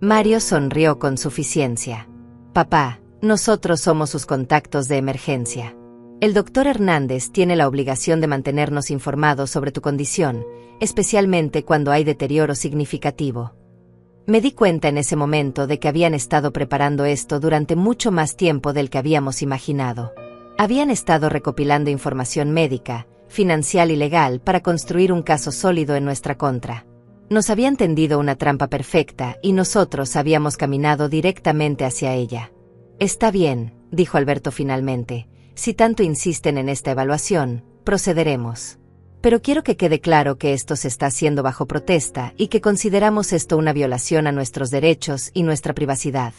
Speaker 1: Mario sonrió con suficiencia. Papá, nosotros somos sus contactos de emergencia. El doctor Hernández tiene la obligación de mantenernos informados sobre tu condición, especialmente cuando hay deterioro significativo. Me di cuenta en ese momento de que habían estado preparando esto durante mucho más tiempo del que habíamos imaginado. Habían estado recopilando información médica, financiera y legal para construir un caso sólido en nuestra contra. Nos habían tendido una trampa perfecta y nosotros habíamos caminado directamente hacia ella. Está bien, dijo Alberto finalmente. Si tanto insisten en esta evaluación, procederemos. Pero quiero que quede claro que esto se está haciendo bajo protesta y que consideramos esto una violación a nuestros derechos y nuestra privacidad.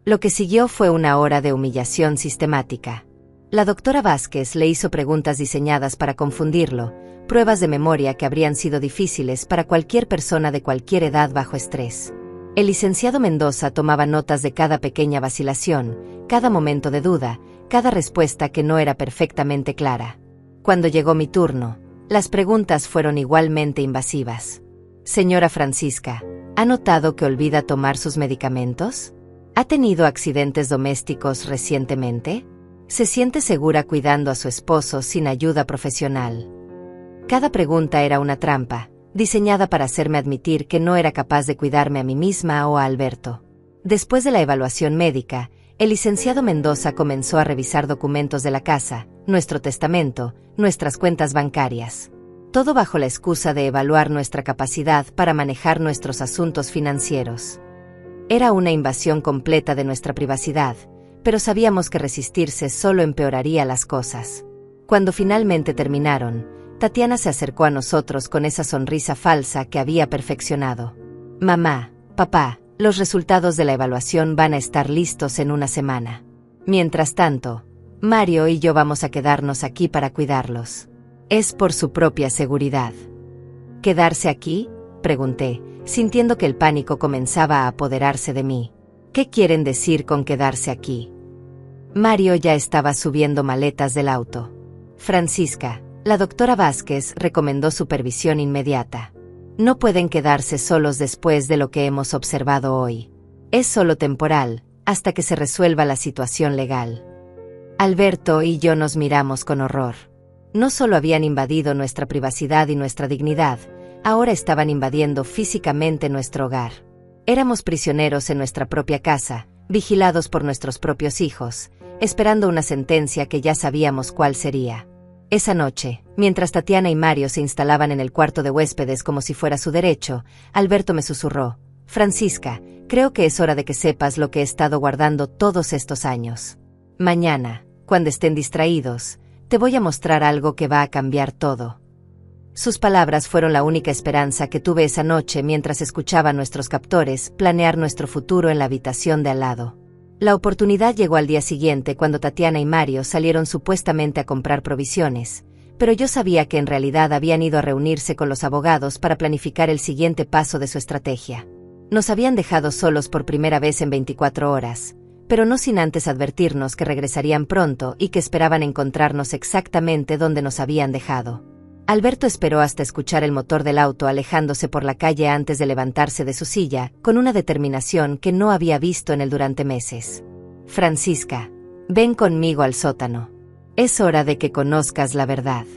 Speaker 1: Lo que siguió fue una hora de humillación sistemática. La doctora Vázquez le hizo preguntas diseñadas para confundirlo, pruebas de memoria que habrían sido difíciles para cualquier persona de cualquier edad bajo estrés. El licenciado Mendoza tomaba notas de cada pequeña vacilación, cada momento de duda, cada respuesta que no era perfectamente clara. Cuando llegó mi turno, las preguntas fueron igualmente invasivas. Señora Francisca, ¿ha notado que olvida tomar sus medicamentos? ¿Ha tenido accidentes domésticos recientemente? ¿Se siente segura cuidando a su esposo sin ayuda profesional? Cada pregunta era una trampa, diseñada para hacerme admitir que no era capaz de cuidarme a mí misma o a Alberto. Después de la evaluación médica, el licenciado Mendoza comenzó a revisar documentos de la casa, nuestro testamento, nuestras cuentas bancarias. Todo bajo la excusa de evaluar nuestra capacidad para manejar nuestros asuntos financieros. Era una invasión completa de nuestra privacidad, pero sabíamos que resistirse solo empeoraría las cosas. Cuando finalmente terminaron, Tatiana se acercó a nosotros con esa sonrisa falsa que había perfeccionado. Mamá, papá, los resultados de la evaluación van a estar listos en una semana. Mientras tanto, Mario y yo vamos a quedarnos aquí para cuidarlos. Es por su propia seguridad. ¿Quedarse aquí?, pregunté, sintiendo que el pánico comenzaba a apoderarse de mí. ¿Qué quieren decir con quedarse aquí? Mario ya estaba subiendo maletas del auto. Francisca, la doctora Vázquez recomendó supervisión inmediata. No pueden quedarse solos después de lo que hemos observado hoy. Es solo temporal, hasta que se resuelva la situación legal. Alberto y yo nos miramos con horror. No solo habían invadido nuestra privacidad y nuestra dignidad, ahora estaban invadiendo físicamente nuestro hogar. Éramos prisioneros en nuestra propia casa, vigilados por nuestros propios hijos, esperando una sentencia que ya sabíamos cuál sería. Esa noche, mientras Tatiana y Mario se instalaban en el cuarto de huéspedes como si fuera su derecho, Alberto me susurró: Francisca, creo que es hora de que sepas lo que he estado guardando todos estos años. Mañana, cuando estén distraídos, te voy a mostrar algo que va a cambiar todo. Sus palabras fueron la única esperanza que tuve esa noche mientras escuchaba a nuestros captores planear nuestro futuro en la habitación de al lado. La oportunidad llegó al día siguiente cuando Tatiana y Mario salieron supuestamente a comprar provisiones, pero yo sabía que en realidad habían ido a reunirse con los abogados para planificar el siguiente paso de su estrategia. Nos habían dejado solos por primera vez en 24 horas, pero no sin antes advertirnos que regresarían pronto y que esperaban encontrarnos exactamente donde nos habían dejado. Alberto esperó hasta escuchar el motor del auto alejándose por la calle antes de levantarse de su silla, con una determinación que no había visto en él durante meses. Francisca, ven conmigo al sótano. Es hora de que conozcas la verdad.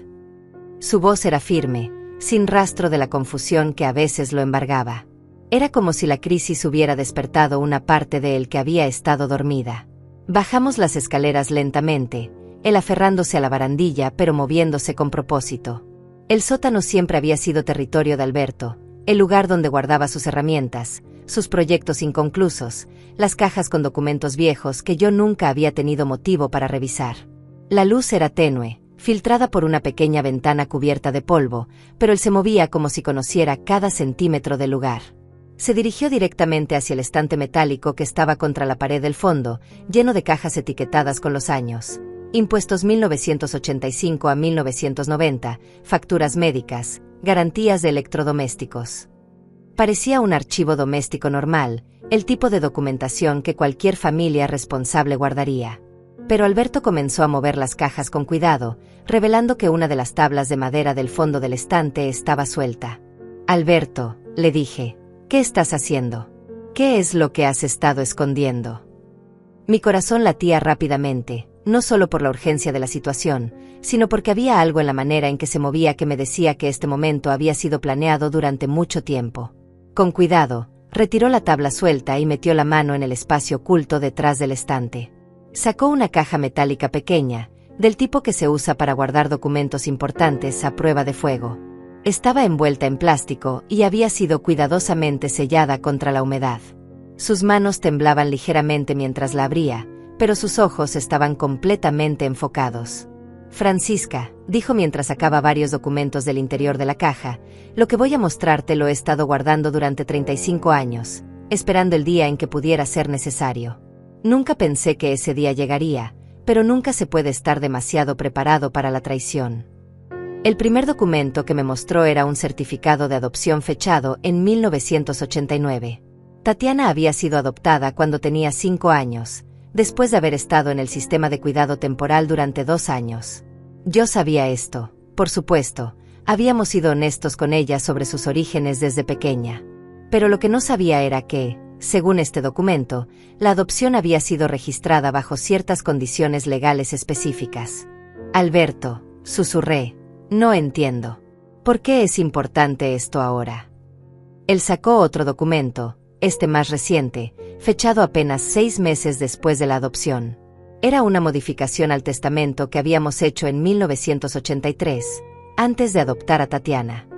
Speaker 1: Su voz era firme, sin rastro de la confusión que a veces lo embargaba. Era como si la crisis hubiera despertado una parte de él que había estado dormida. Bajamos las escaleras lentamente, él aferrándose a la barandilla pero moviéndose con propósito. El sótano siempre había sido territorio de Alberto, el lugar donde guardaba sus herramientas, sus proyectos inconclusos, las cajas con documentos viejos que yo nunca había tenido motivo para revisar. La luz era tenue, filtrada por una pequeña ventana cubierta de polvo, pero él se movía como si conociera cada centímetro del lugar. Se dirigió directamente hacia el estante metálico que estaba contra la pared del fondo, lleno de cajas etiquetadas con los años. Impuestos 1985 a 1990, facturas médicas, garantías de electrodomésticos. Parecía un archivo doméstico normal, el tipo de documentación que cualquier familia responsable guardaría. Pero Alberto comenzó a mover las cajas con cuidado, revelando que una de las tablas de madera del fondo del estante estaba suelta. Alberto, le dije, ¿qué estás haciendo? ¿Qué es lo que has estado escondiendo? Mi corazón latía rápidamente, no solo por la urgencia de la situación, sino porque había algo en la manera en que se movía que me decía que este momento había sido planeado durante mucho tiempo. Con cuidado, retiró la tabla suelta y metió la mano en el espacio oculto detrás del estante. Sacó una caja metálica pequeña, del tipo que se usa para guardar documentos importantes a prueba de fuego. Estaba envuelta en plástico y había sido cuidadosamente sellada contra la humedad. Sus manos temblaban ligeramente mientras la abría, pero sus ojos estaban completamente enfocados. Francisca, dijo mientras sacaba varios documentos del interior de la caja, lo que voy a mostrarte lo he estado guardando durante 35 años, esperando el día en que pudiera ser necesario. Nunca pensé que ese día llegaría, pero nunca se puede estar demasiado preparado para la traición. El primer documento que me mostró era un certificado de adopción fechado en 1989. Tatiana había sido adoptada cuando tenía 5 años, después de haber estado en el sistema de cuidado temporal durante 2 años. Yo sabía esto, por supuesto, habíamos sido honestos con ella sobre sus orígenes desde pequeña. Pero lo que no sabía era que, según este documento, la adopción había sido registrada bajo ciertas condiciones legales específicas. Alberto, susurré, no entiendo. ¿Por qué es importante esto ahora? Él sacó otro documento, este más reciente, fechado apenas 6 meses después de la adopción. Era una modificación al testamento que habíamos hecho en 1983, antes de adoptar a Tatiana.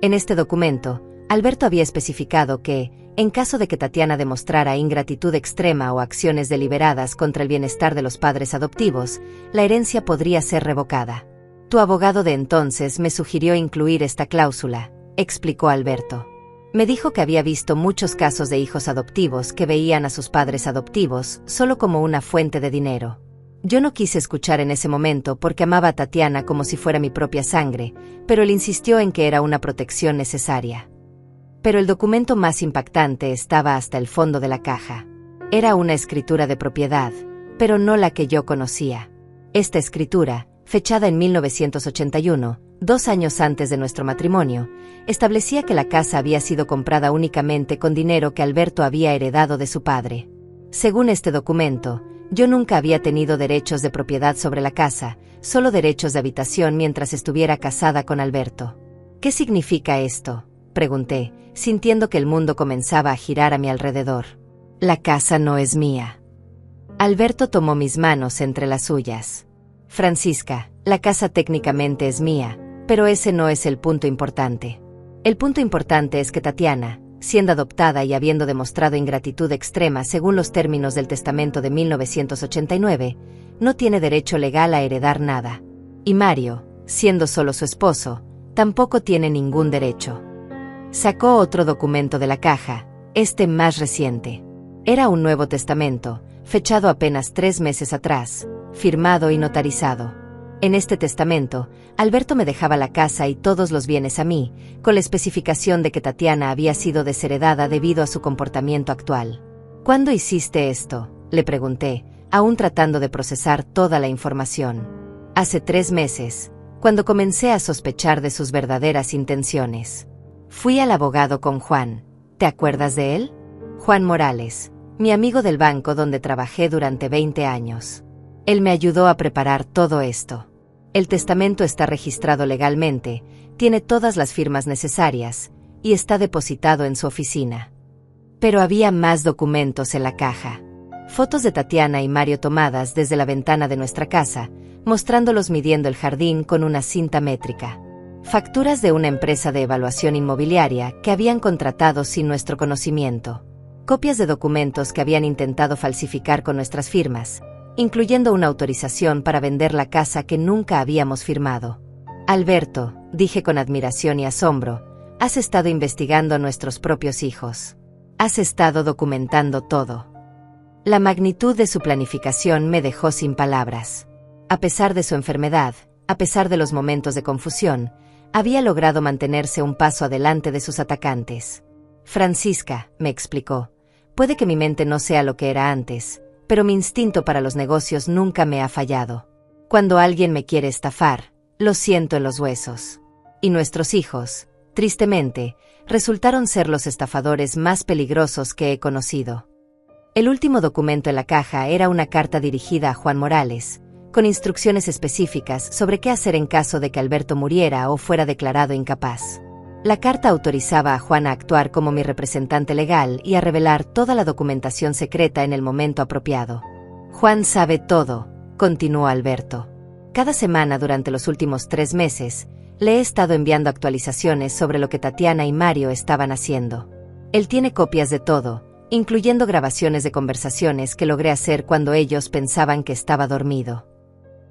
Speaker 1: En este documento, Alberto había especificado que, en caso de que Tatiana demostrara ingratitud extrema o acciones deliberadas contra el bienestar de los padres adoptivos, la herencia podría ser revocada. Tu abogado de entonces me sugirió incluir esta cláusula, explicó Alberto. Me dijo que había visto muchos casos de hijos adoptivos que veían a sus padres adoptivos solo como una fuente de dinero. Yo no quise escuchar en ese momento porque amaba a Tatiana como si fuera mi propia sangre, pero él insistió en que era una protección necesaria. Pero el documento más impactante estaba hasta el fondo de la caja. Era una escritura de propiedad, pero no la que yo conocía. Esta escritura, fechada en 1981, 2 años antes de nuestro matrimonio, establecía que la casa había sido comprada únicamente con dinero que Alberto había heredado de su padre. Según este documento, yo nunca había tenido derechos de propiedad sobre la casa, solo derechos de habitación mientras estuviera casada con Alberto. ¿Qué significa esto?, pregunté, sintiendo que el mundo comenzaba a girar a mi alrededor. La casa no es mía. Alberto tomó mis manos entre las suyas. Francisca, la casa técnicamente es mía, pero ese no es el punto importante. El punto importante es que Tatiana, siendo adoptada y habiendo demostrado ingratitud extrema según los términos del testamento de 1989, no tiene derecho legal a heredar nada. Y Mario, siendo solo su esposo, tampoco tiene ningún derecho. Sacó otro documento de la caja, este más reciente. Era un Nuevo Testamento, fechado apenas 3 meses atrás, firmado y notarizado. En este testamento, Alberto me dejaba la casa y todos los bienes a mí, con la especificación de que Tatiana había sido desheredada debido a su comportamiento actual. ¿Cuándo hiciste esto?, le pregunté, aún tratando de procesar toda la información. Hace 3 meses, cuando comencé a sospechar de sus verdaderas intenciones. Fui al abogado con Juan. ¿Te acuerdas de él? Juan Morales, mi amigo del banco donde trabajé durante 20 años. Él me ayudó a preparar todo esto. El testamento está registrado legalmente, tiene todas las firmas necesarias, y está depositado en su oficina. Pero había más documentos en la caja. Fotos de Tatiana y Mario tomadas desde la ventana de nuestra casa, mostrándolos midiendo el jardín con una cinta métrica. Facturas de una empresa de evaluación inmobiliaria que habían contratado sin nuestro conocimiento. Copias de documentos que habían intentado falsificar con nuestras firmas, incluyendo una autorización para vender la casa que nunca habíamos firmado. Alberto, dije con admiración y asombro, has estado investigando a nuestros propios hijos. Has estado documentando todo. La magnitud de su planificación me dejó sin palabras. A pesar de su enfermedad, a pesar de los momentos de confusión, había logrado mantenerse un paso adelante de sus atacantes. Francisca, me explicó, puede que mi mente no sea lo que era antes, pero mi instinto para los negocios nunca me ha fallado. Cuando alguien me quiere estafar, lo siento en los huesos. Y nuestros hijos, tristemente, resultaron ser los estafadores más peligrosos que he conocido. El último documento en la caja era una carta dirigida a Juan Morales, con instrucciones específicas sobre qué hacer en caso de que Alberto muriera o fuera declarado incapaz. La carta autorizaba a Juan a actuar como mi representante legal y a revelar toda la documentación secreta en el momento apropiado. Juan sabe todo, continuó Alberto. Cada semana durante los últimos 3 meses, le he estado enviando actualizaciones sobre lo que Tatiana y Mario estaban haciendo. Él tiene copias de todo, incluyendo grabaciones de conversaciones que logré hacer cuando ellos pensaban que estaba dormido.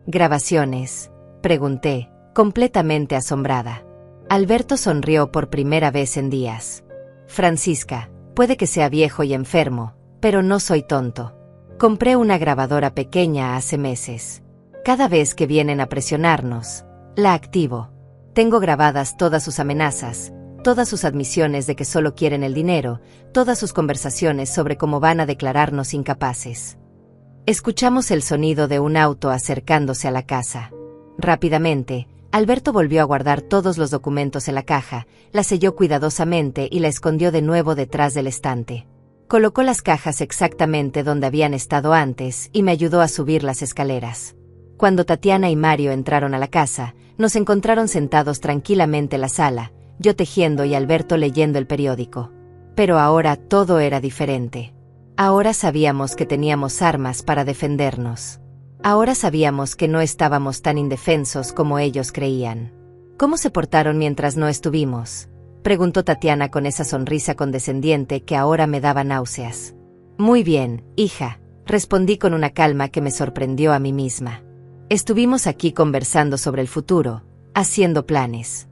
Speaker 1: ¿Grabaciones?, pregunté, completamente asombrada. Alberto sonrió por primera vez en días. Francisca, puede que sea viejo y enfermo, pero no soy tonto. Compré una grabadora pequeña hace meses. Cada vez que vienen a presionarnos, la activo. Tengo grabadas todas sus amenazas, todas sus admisiones de que solo quieren el dinero, todas sus conversaciones sobre cómo van a declararnos incapaces. Escuchamos el sonido de un auto acercándose a la casa. Rápidamente, Alberto volvió a guardar todos los documentos en la caja, la selló cuidadosamente y la escondió de nuevo detrás del estante. Colocó las cajas exactamente donde habían estado antes y me ayudó a subir las escaleras. Cuando Tatiana y Mario entraron a la casa, nos encontraron sentados tranquilamente en la sala, yo tejiendo y Alberto leyendo el periódico. Pero ahora todo era diferente. Ahora sabíamos que teníamos armas para defendernos. Ahora sabíamos que no estábamos tan indefensos como ellos creían. ¿Cómo se portaron mientras no estuvimos?, preguntó Tatiana con esa sonrisa condescendiente que ahora me daba náuseas. Muy bien, hija, respondí con una calma que me sorprendió a mí misma. Estuvimos aquí conversando sobre el futuro, haciendo planes.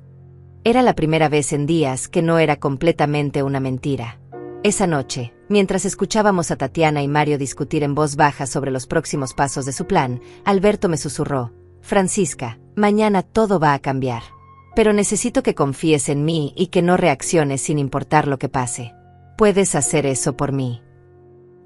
Speaker 1: Era la primera vez en días que no era completamente una mentira. Esa noche, mientras escuchábamos a Tatiana y Mario discutir en voz baja sobre los próximos pasos de su plan, Alberto me susurró: Francisca, mañana todo va a cambiar. Pero necesito que confíes en mí y que no reacciones sin importar lo que pase. ¿Puedes hacer eso por mí?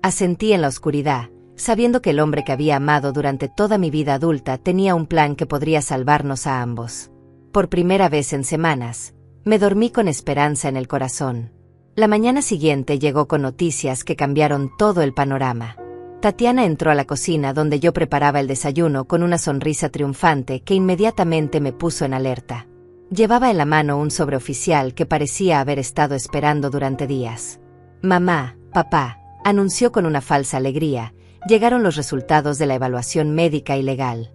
Speaker 1: Asentí en la oscuridad, sabiendo que el hombre que había amado durante toda mi vida adulta tenía un plan que podría salvarnos a ambos. Por primera vez en semanas, me dormí con esperanza en el corazón. La mañana siguiente llegó con noticias que cambiaron todo el panorama. Tatiana entró a la cocina donde yo preparaba el desayuno con una sonrisa triunfante que inmediatamente me puso en alerta. Llevaba en la mano un sobreoficial que parecía haber estado esperando durante días. Mamá, papá, anunció con una falsa alegría, llegaron los resultados de la evaluación médica y legal.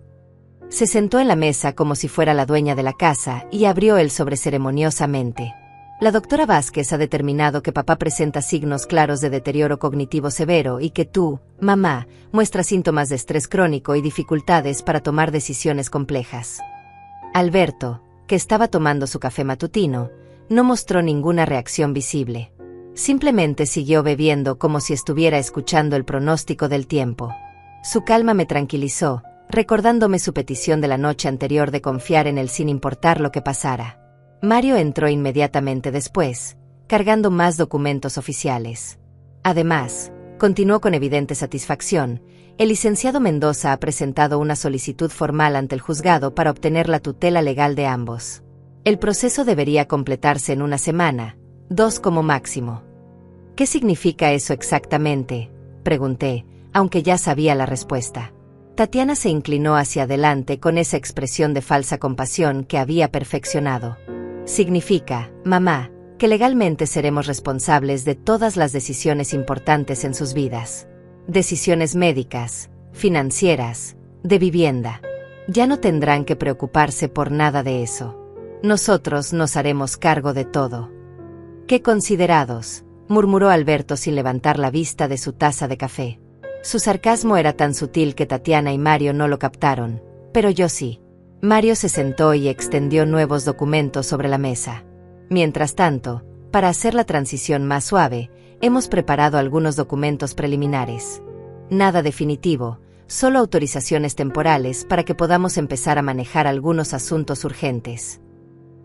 Speaker 1: Se sentó en la mesa como si fuera la dueña de la casa y abrió el sobre ceremoniosamente. La doctora Vázquez ha determinado que papá presenta signos claros de deterioro cognitivo severo y que tú, mamá, muestras síntomas de estrés crónico y dificultades para tomar decisiones complejas. Alberto, que estaba tomando su café matutino, no mostró ninguna reacción visible. Simplemente siguió bebiendo como si estuviera escuchando el pronóstico del tiempo. Su calma me tranquilizó, recordándome su petición de la noche anterior de confiar en él sin importar lo que pasara. Mario entró inmediatamente después, cargando más documentos oficiales. Además, continuó con evidente satisfacción, el licenciado Mendoza ha presentado una solicitud formal ante el juzgado para obtener la tutela legal de ambos. El proceso debería completarse en una semana, 2 como máximo. ¿Qué significa eso exactamente?, pregunté, aunque ya sabía la respuesta. Tatiana se inclinó hacia adelante con esa expresión de falsa compasión que había perfeccionado. Significa, mamá, que legalmente seremos responsables de todas las decisiones importantes en sus vidas. Decisiones médicas, financieras, de vivienda. Ya no tendrán que preocuparse por nada de eso. Nosotros nos haremos cargo de todo. ¡Qué considerados!, murmuró Alberto sin levantar la vista de su taza de café. Su sarcasmo era tan sutil que Tatiana y Mario no lo captaron, pero yo sí. Mario se sentó y extendió nuevos documentos sobre la mesa. Mientras tanto, para hacer la transición más suave, hemos preparado algunos documentos preliminares. Nada definitivo, solo autorizaciones temporales para que podamos empezar a manejar algunos asuntos urgentes.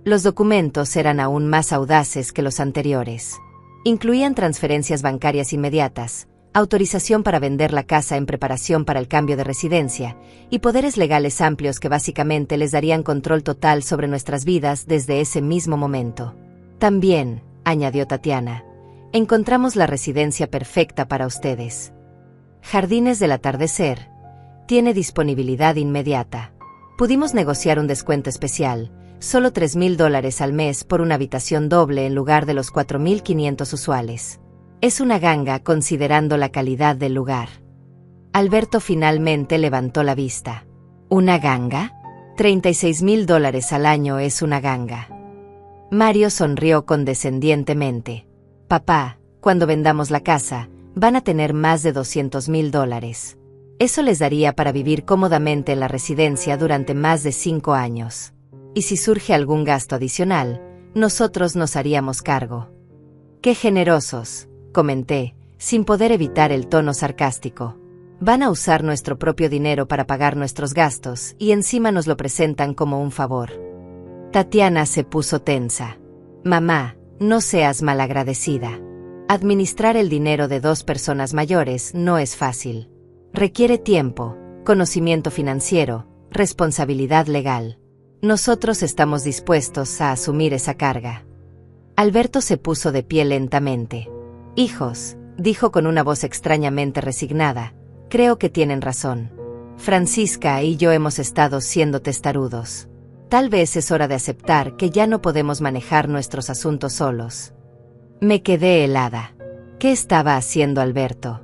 Speaker 1: Los documentos eran aún más audaces que los anteriores. Incluían transferencias bancarias inmediatas, autorización para vender la casa en preparación para el cambio de residencia, y poderes legales amplios que básicamente les darían control total sobre nuestras vidas desde ese mismo momento. También, añadió Tatiana, encontramos la residencia perfecta para ustedes. Jardines del Atardecer. Tiene disponibilidad inmediata. Pudimos negociar un descuento especial, solo $3,000 al mes por una habitación doble en lugar de los 4,500 usuales. Es una ganga considerando la calidad del lugar. Alberto finalmente levantó la vista. ¿Una ganga? $36,000 al año es una ganga. Mario sonrió condescendientemente. Papá, cuando vendamos la casa, van a tener más de $200,000. Eso les daría para vivir cómodamente en la residencia durante más de 5 años. Y si surge algún gasto adicional, nosotros nos haríamos cargo. ¡Qué generosos!, comenté, sin poder evitar el tono sarcástico. Van a usar nuestro propio dinero para pagar nuestros gastos y encima nos lo presentan como un favor. Tatiana se puso tensa. Mamá, no seas malagradecida. Administrar el dinero de 2 personas mayores no es fácil. Requiere tiempo, conocimiento financiero, responsabilidad legal. Nosotros estamos dispuestos a asumir esa carga. Alberto se puso de pie lentamente. Hijos, dijo con una voz extrañamente resignada, creo que tienen razón. Francisca y yo hemos estado siendo testarudos. Tal vez es hora de aceptar que ya no podemos manejar nuestros asuntos solos. Me quedé helada. ¿Qué estaba haciendo Alberto?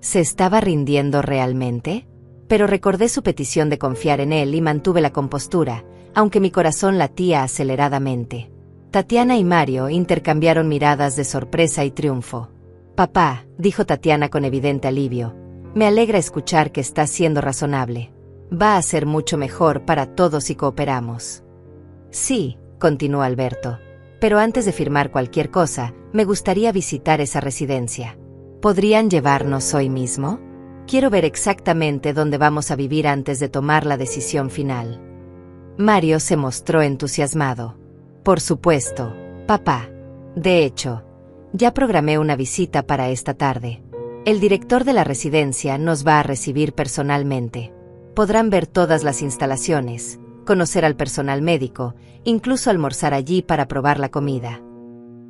Speaker 1: ¿Se estaba rindiendo realmente? Pero recordé su petición de confiar en él y mantuve la compostura, aunque mi corazón latía aceleradamente. Tatiana y Mario intercambiaron miradas de sorpresa y triunfo. Papá, dijo Tatiana con evidente alivio, me alegra escuchar que estás siendo razonable. Va a ser mucho mejor para todos si cooperamos. Sí, continuó Alberto, pero antes de firmar cualquier cosa, me gustaría visitar esa residencia. ¿Podrían llevarnos hoy mismo? Quiero ver exactamente dónde vamos a vivir antes de tomar la decisión final. Mario se mostró entusiasmado. Por supuesto, papá. De hecho, ya programé una visita para esta tarde. El director de la residencia nos va a recibir personalmente. Podrán ver todas las instalaciones, conocer al personal médico, incluso almorzar allí para probar la comida.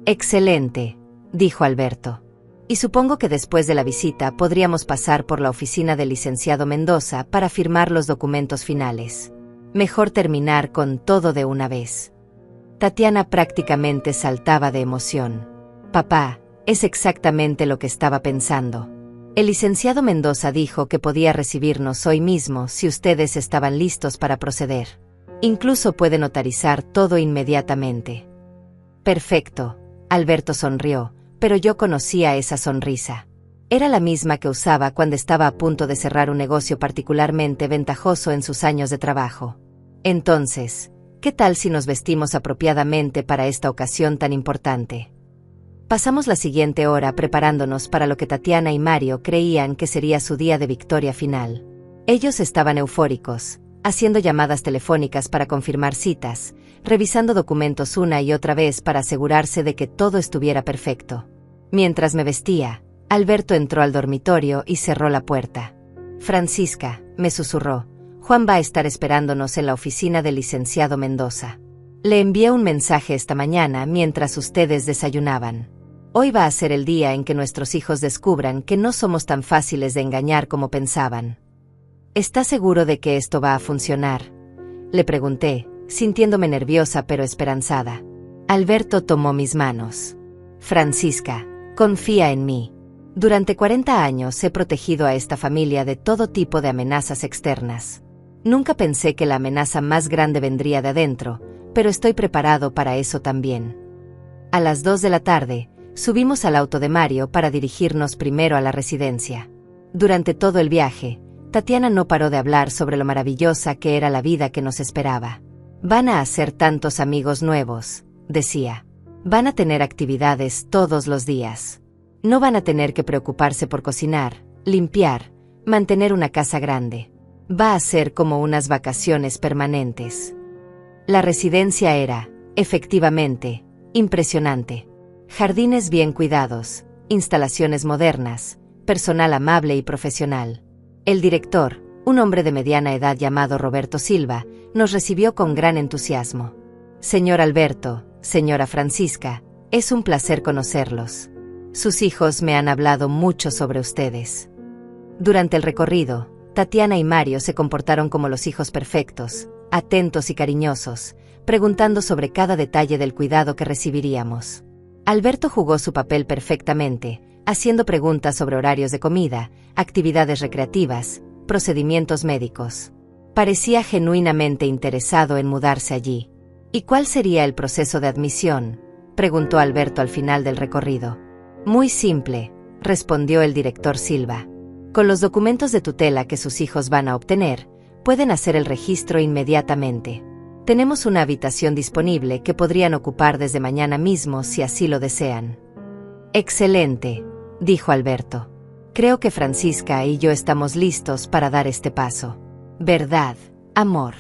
Speaker 1: Excelente, dijo Alberto. Y supongo que después de la visita podríamos pasar por la oficina del licenciado Mendoza para firmar los documentos finales. Mejor terminar con todo de una vez. Tatiana prácticamente saltaba de emoción. Papá, es exactamente lo que estaba pensando. El licenciado Mendoza dijo que podía recibirnos hoy mismo si ustedes estaban listos para proceder. Incluso puede notarizar todo inmediatamente. Perfecto. Alberto sonrió, pero yo conocía esa sonrisa. Era la misma que usaba cuando estaba a punto de cerrar un negocio particularmente ventajoso en sus años de trabajo. Entonces, ¿qué tal si nos vestimos apropiadamente para esta ocasión tan importante? Pasamos la siguiente hora preparándonos para lo que Tatiana y Mario creían que sería su día de victoria final. Ellos estaban eufóricos, haciendo llamadas telefónicas para confirmar citas, revisando documentos una y otra vez para asegurarse de que todo estuviera perfecto. Mientras me vestía, Alberto entró al dormitorio y cerró la puerta. Francisca, me susurró, Juan va a estar esperándonos en la oficina del licenciado Mendoza. Le envié un mensaje esta mañana mientras ustedes desayunaban. Hoy va a ser el día en que nuestros hijos descubran que no somos tan fáciles de engañar como pensaban. ¿Está seguro de que esto va a funcionar?, le pregunté, sintiéndome nerviosa pero esperanzada. Alberto tomó mis manos. Francisca, confía en mí. Durante 40 años he protegido a esta familia de todo tipo de amenazas externas. Nunca pensé que la amenaza más grande vendría de adentro, pero estoy preparado para eso también. A las 2 de la tarde, subimos al auto de Mario para dirigirnos primero a la residencia. Durante todo el viaje, Tatiana no paró de hablar sobre lo maravillosa que era la vida que nos esperaba. Van a hacer tantos amigos nuevos, decía. Van a tener actividades todos los días. No van a tener que preocuparse por cocinar, limpiar, mantener una casa grande. Va a ser como unas vacaciones permanentes. La residencia era, efectivamente, impresionante. Jardines bien cuidados, instalaciones modernas, personal amable y profesional. El director, un hombre de mediana edad llamado Roberto Silva, nos recibió con gran entusiasmo. Señor Alberto, señora Francisca, es un placer conocerlos. Sus hijos me han hablado mucho sobre ustedes. Durante el recorrido, Tatiana y Mario se comportaron como los hijos perfectos, atentos y cariñosos, preguntando sobre cada detalle del cuidado que recibiríamos. Alberto jugó su papel perfectamente, haciendo preguntas sobre horarios de comida, actividades recreativas, procedimientos médicos. Parecía genuinamente interesado en mudarse allí. ¿Y cuál sería el proceso de admisión?, preguntó Alberto al final del recorrido. Muy simple, respondió el director Silva. Con los documentos de tutela que sus hijos van a obtener, pueden hacer el registro inmediatamente. Tenemos una habitación disponible que podrían ocupar desde mañana mismo si así lo desean. Excelente, dijo Alberto. Creo que Francisca y yo estamos listos para dar este paso. ¿Verdad, amor?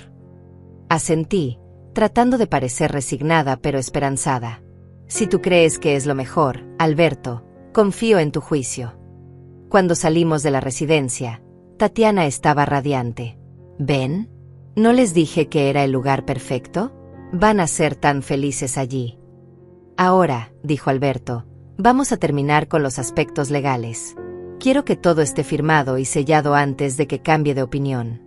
Speaker 1: Asentí, tratando de parecer resignada pero esperanzada. Si tú crees que es lo mejor, Alberto, confío en tu juicio. Cuando salimos de la residencia, Tatiana estaba radiante. ¿Ven? ¿No les dije que era el lugar perfecto? Van a ser tan felices allí. Ahora, dijo Alberto, vamos a terminar con los aspectos legales. Quiero que todo esté firmado y sellado antes de que cambie de opinión.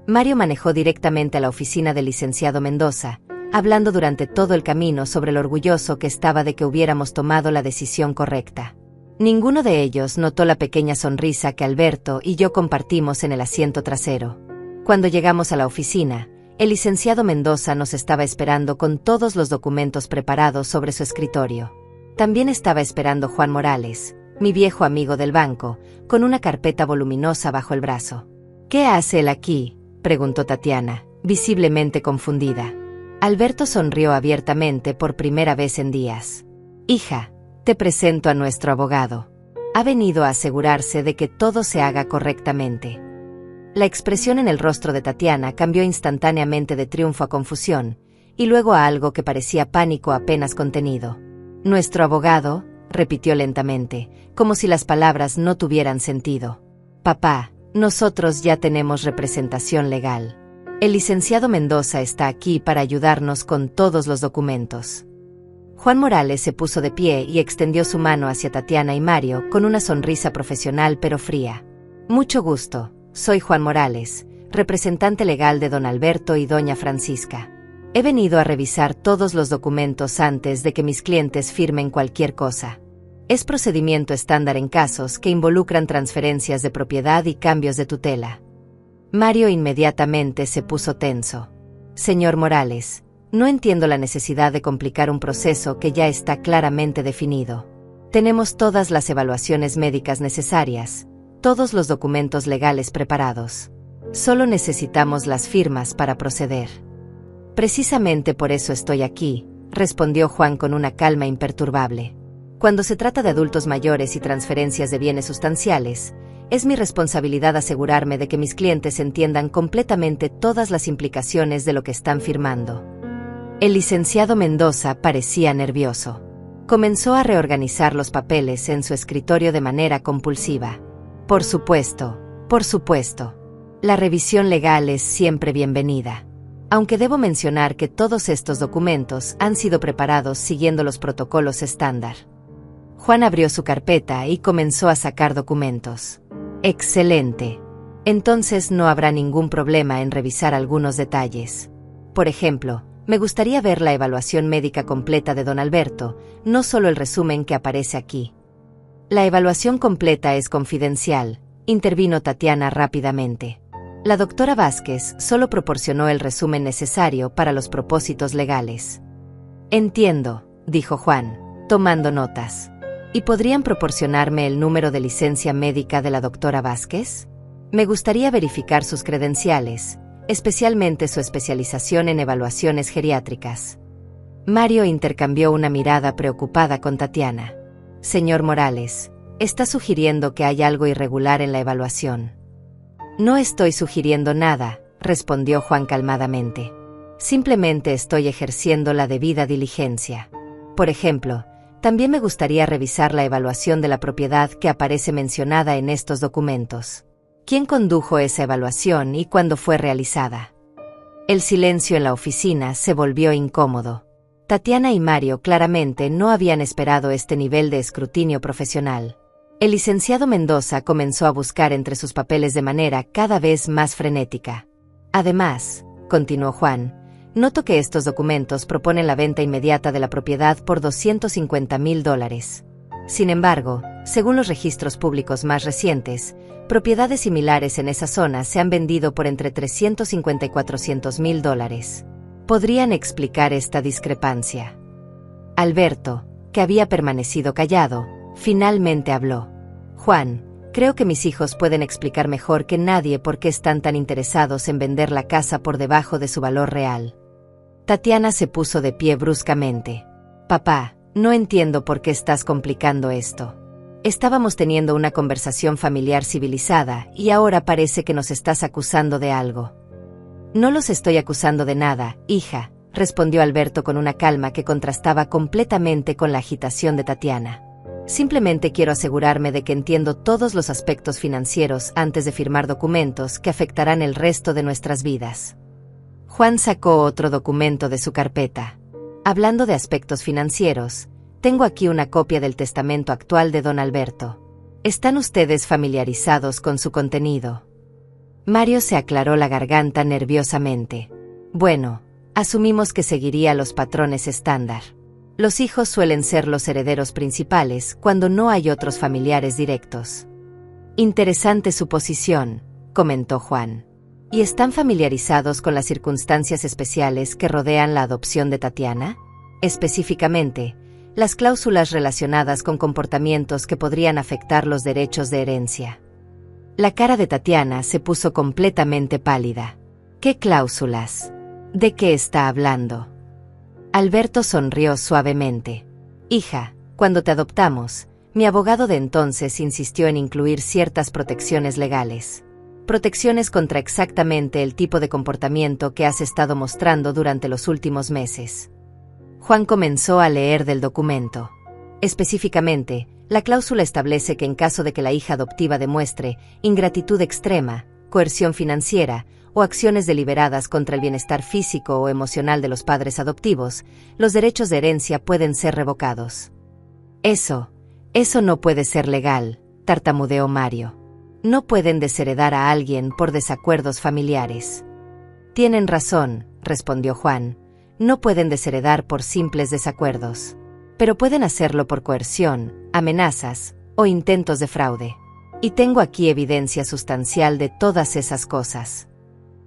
Speaker 1: Mario manejó directamente a la oficina del licenciado Mendoza, hablando durante todo el camino sobre lo orgulloso que estaba de que hubiéramos tomado la decisión correcta. Ninguno de ellos notó la pequeña sonrisa que Alberto y yo compartimos en el asiento trasero. Cuando llegamos a la oficina, el licenciado Mendoza nos estaba esperando con todos los documentos preparados sobre su escritorio. También estaba esperando Juan Morales, mi viejo amigo del banco, con una carpeta voluminosa bajo el brazo. ¿Qué hace él aquí?, preguntó Tatiana, visiblemente confundida. Alberto sonrió abiertamente por primera vez en días. Hija, te presento a nuestro abogado. Ha venido a asegurarse de que todo se haga correctamente. La expresión en el rostro de Tatiana cambió instantáneamente de triunfo a confusión, y luego a algo que parecía pánico apenas contenido. Nuestro abogado, repitió lentamente, como si las palabras no tuvieran sentido. Papá, nosotros ya tenemos representación legal. El licenciado Mendoza está aquí para ayudarnos con todos los documentos. Juan Morales se puso de pie y extendió su mano hacia Tatiana y Mario con una sonrisa profesional pero fría. Mucho gusto, soy Juan Morales, representante legal de don Alberto y doña Francisca. He venido a revisar todos los documentos antes de que mis clientes firmen cualquier cosa. Es procedimiento estándar en casos que involucran transferencias de propiedad y cambios de tutela. Mario inmediatamente se puso tenso. Señor Morales, no entiendo la necesidad de complicar un proceso que ya está claramente definido. Tenemos todas las evaluaciones médicas necesarias, todos los documentos legales preparados. Solo necesitamos las firmas para proceder. Precisamente por eso estoy aquí, respondió Juan con una calma imperturbable. Cuando se trata de adultos mayores y transferencias de bienes sustanciales, es mi responsabilidad asegurarme de que mis clientes entiendan completamente todas las implicaciones de lo que están firmando. El licenciado Mendoza parecía nervioso. Comenzó a reorganizar los papeles en su escritorio de manera compulsiva. Por supuesto. La revisión legal es siempre bienvenida. Aunque debo mencionar que todos estos documentos han sido preparados siguiendo los protocolos estándar. Juan abrió su carpeta y comenzó a sacar documentos. Excelente. Entonces no habrá ningún problema en revisar algunos detalles. Por ejemplo, me gustaría ver la evaluación médica completa de don Alberto, no solo el resumen que aparece aquí. La evaluación completa es confidencial, intervino Tatiana rápidamente. La doctora Vázquez solo proporcionó el resumen necesario para los propósitos legales. Entiendo, dijo Juan, tomando notas. ¿Y podrían proporcionarme el número de licencia médica de la doctora Vázquez? Me gustaría verificar sus credenciales, especialmente su especialización en evaluaciones geriátricas. Mario intercambió una mirada preocupada con Tatiana. Señor Morales, ¿está sugiriendo que hay algo irregular en la evaluación? No estoy sugiriendo nada, respondió Juan calmadamente. Simplemente estoy ejerciendo la debida diligencia. Por ejemplo, también me gustaría revisar la evaluación de la propiedad que aparece mencionada en estos documentos. ¿Quién condujo esa evaluación y cuándo fue realizada? El silencio en la oficina se volvió incómodo. Tatiana y Mario claramente no habían esperado este nivel de escrutinio profesional. El licenciado Mendoza comenzó a buscar entre sus papeles de manera cada vez más frenética. Además, continuó Juan, noto que estos documentos proponen la venta inmediata de la propiedad por $250,000. Sin embargo, según los registros públicos más recientes, propiedades similares en esa zona se han vendido por entre $350,000 y $400,000. ¿Podrían explicar esta discrepancia? Alberto, que había permanecido callado, finalmente habló. Juan, creo que mis hijos pueden explicar mejor que nadie por qué están tan interesados en vender la casa por debajo de su valor real. Tatiana se puso de pie bruscamente. Papá, no entiendo por qué estás complicando esto. Estábamos teniendo una conversación familiar civilizada y ahora parece que nos estás acusando de algo. No los estoy acusando de nada, hija, respondió Alberto con una calma que contrastaba completamente con la agitación de Tatiana. Simplemente quiero asegurarme de que entiendo todos los aspectos financieros antes de firmar documentos que afectarán el resto de nuestras vidas. Juan sacó otro documento de su carpeta. Hablando de aspectos financieros, tengo aquí una copia del testamento actual de don Alberto. ¿Están ustedes familiarizados con su contenido? Mario se aclaró la garganta nerviosamente. Bueno, asumimos que seguiría los patrones estándar. Los hijos suelen ser los herederos principales cuando no hay otros familiares directos. Interesante suposición, comentó Juan. ¿Y están familiarizados con las circunstancias especiales que rodean la adopción de Tatiana? Específicamente, las cláusulas relacionadas con comportamientos que podrían afectar los derechos de herencia. La cara de Tatiana se puso completamente pálida. ¿Qué cláusulas? ¿De qué está hablando? Alberto sonrió suavemente. Hija, cuando te adoptamos, mi abogado de entonces insistió en incluir ciertas protecciones legales. Protecciones contra exactamente el tipo de comportamiento que has estado mostrando durante los últimos meses. Juan comenzó a leer del documento. Específicamente, la cláusula establece que en caso de que la hija adoptiva demuestre ingratitud extrema, coerción financiera o acciones deliberadas contra el bienestar físico o emocional de los padres adoptivos, los derechos de herencia pueden ser revocados. Eso no puede ser legal, tartamudeó Mario. No pueden desheredar a alguien por desacuerdos familiares. Tienen razón, respondió Juan. No pueden desheredar por simples desacuerdos. pero pueden hacerlo por coerción, amenazas o intentos de fraude. Y tengo aquí evidencia sustancial de todas esas cosas.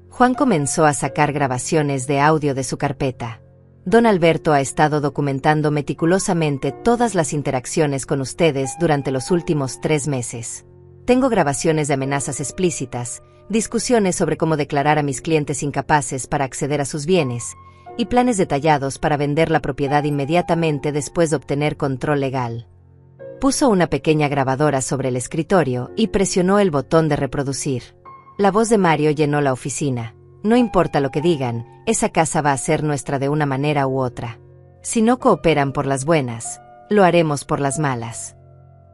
Speaker 1: Juan comenzó a sacar grabaciones de audio de su carpeta. Don Alberto ha estado documentando meticulosamente todas las interacciones con ustedes durante los últimos 3 meses. Tengo grabaciones de amenazas explícitas, discusiones sobre cómo declarar a mis clientes incapaces para acceder a sus bienes, y planes detallados para vender la propiedad inmediatamente después de obtener control legal. Puso una pequeña grabadora sobre el escritorio y presionó el botón de reproducir. La voz de Mario llenó la oficina. No importa lo que digan, esa casa va a ser nuestra de una manera u otra. Si no cooperan por las buenas, lo haremos por las malas.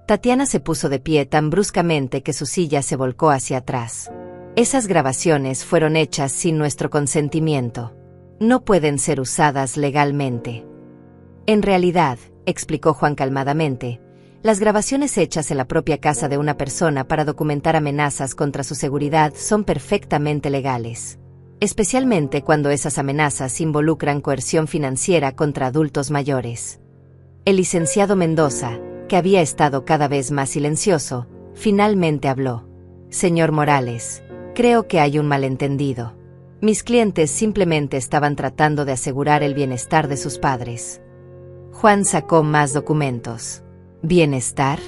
Speaker 1: Tatiana se puso de pie tan bruscamente que su silla se volcó hacia atrás. Esas grabaciones fueron hechas sin nuestro consentimiento. No pueden ser usadas legalmente. En realidad, explicó Juan calmadamente, las grabaciones hechas en la propia casa de una persona para documentar amenazas contra su seguridad son perfectamente legales. Especialmente cuando esas amenazas involucran coerción financiera contra adultos mayores. El licenciado Mendoza, que había estado cada vez más silencioso, finalmente habló. Señor Morales, creo que hay un malentendido. Mis clientes simplemente estaban tratando de asegurar el bienestar de sus padres. Juan sacó más documentos. ¿Bienestar?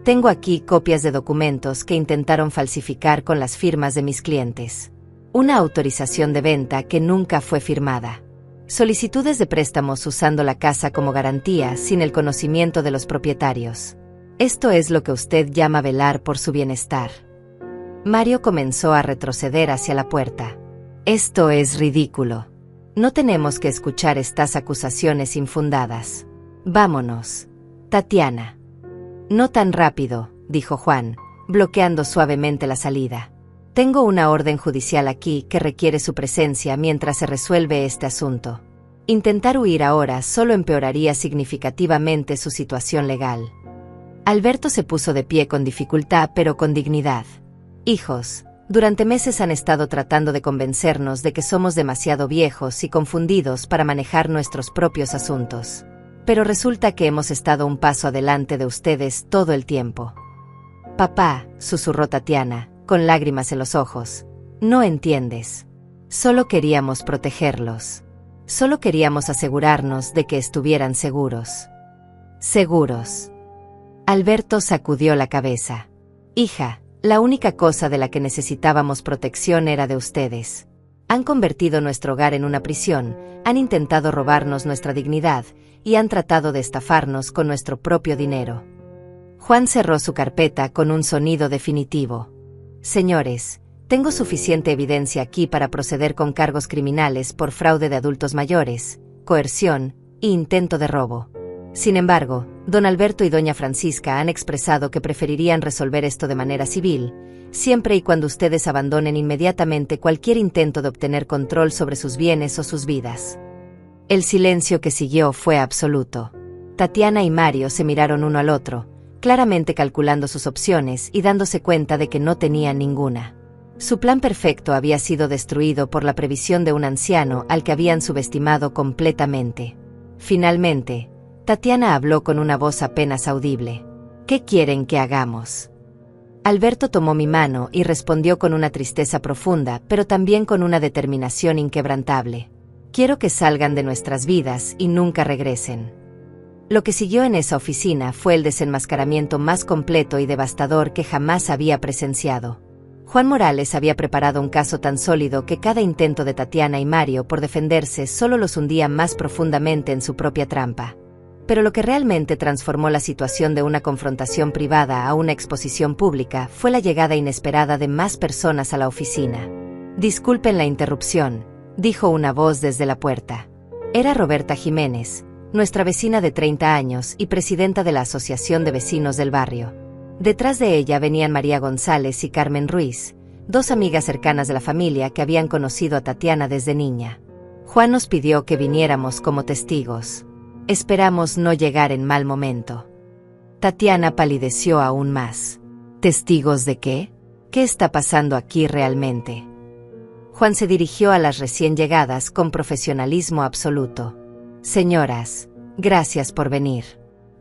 Speaker 1: Tengo aquí copias de documentos que intentaron falsificar con las firmas de mis clientes. Una autorización de venta que nunca fue firmada. Solicitudes de préstamos usando la casa como garantía sin el conocimiento de los propietarios. Esto es lo que usted llama velar por su bienestar. Mario comenzó a retroceder hacia la puerta. Esto es ridículo. No tenemos que escuchar estas acusaciones infundadas. Vámonos. Tatiana. No tan rápido, dijo Juan, bloqueando suavemente la salida. Tengo una orden judicial aquí que requiere su presencia mientras se resuelve este asunto. Intentar huir ahora solo empeoraría significativamente su situación legal. Alberto se puso de pie con dificultad pero con dignidad. Hijos, durante meses han estado tratando de convencernos de que somos demasiado viejos y confundidos para manejar nuestros propios asuntos. Pero resulta que hemos estado un paso adelante de ustedes todo el tiempo. Papá, susurró Tatiana, con lágrimas en los ojos. No entiendes. Solo queríamos protegerlos. Solo queríamos asegurarnos de que estuvieran seguros. Seguros. Alberto sacudió la cabeza. Hija, la única cosa de la que necesitábamos protección era de ustedes. Han convertido nuestro hogar en una prisión, han intentado robarnos nuestra dignidad, y han tratado de estafarnos con nuestro propio dinero. Juan cerró su carpeta con un sonido definitivo. Señores, tengo suficiente evidencia aquí para proceder con cargos criminales por fraude de adultos mayores, coerción e intento de robo. Sin embargo, don Alberto y doña Francisca han expresado que preferirían resolver esto de manera civil, siempre y cuando ustedes abandonen inmediatamente cualquier intento de obtener control sobre sus bienes o sus vidas. El silencio que siguió fue absoluto. Tatiana y Mario se miraron uno al otro, claramente calculando sus opciones y dándose cuenta de que no tenían ninguna. Su plan perfecto había sido destruido por la previsión de un anciano al que habían subestimado completamente. Finalmente, Tatiana habló con una voz apenas audible. ¿Qué quieren que hagamos? Alberto tomó mi mano y respondió con una tristeza profunda, pero también con una determinación inquebrantable. Quiero que salgan de nuestras vidas y nunca regresen. Lo que siguió en esa oficina fue el desenmascaramiento más completo y devastador que jamás había presenciado. Juan Morales había preparado un caso tan sólido que cada intento de Tatiana y Mario por defenderse solo los hundía más profundamente en su propia trampa. Pero lo que realmente transformó la situación de una confrontación privada a una exposición pública fue la llegada inesperada de más personas a la oficina. Disculpen la interrupción, dijo una voz desde la puerta. Era Roberta Jiménez, nuestra vecina de 30 años y presidenta de la Asociación de Vecinos del Barrio. Detrás de ella venían María González y Carmen Ruiz, dos amigas cercanas de la familia que habían conocido a Tatiana desde niña. Juan nos pidió que viniéramos como testigos. Esperamos no llegar en mal momento. Tatiana palideció aún más. ¿Testigos de qué? ¿Qué está pasando aquí realmente? Juan se dirigió a las recién llegadas con profesionalismo absoluto. Señoras, Gracias por venir.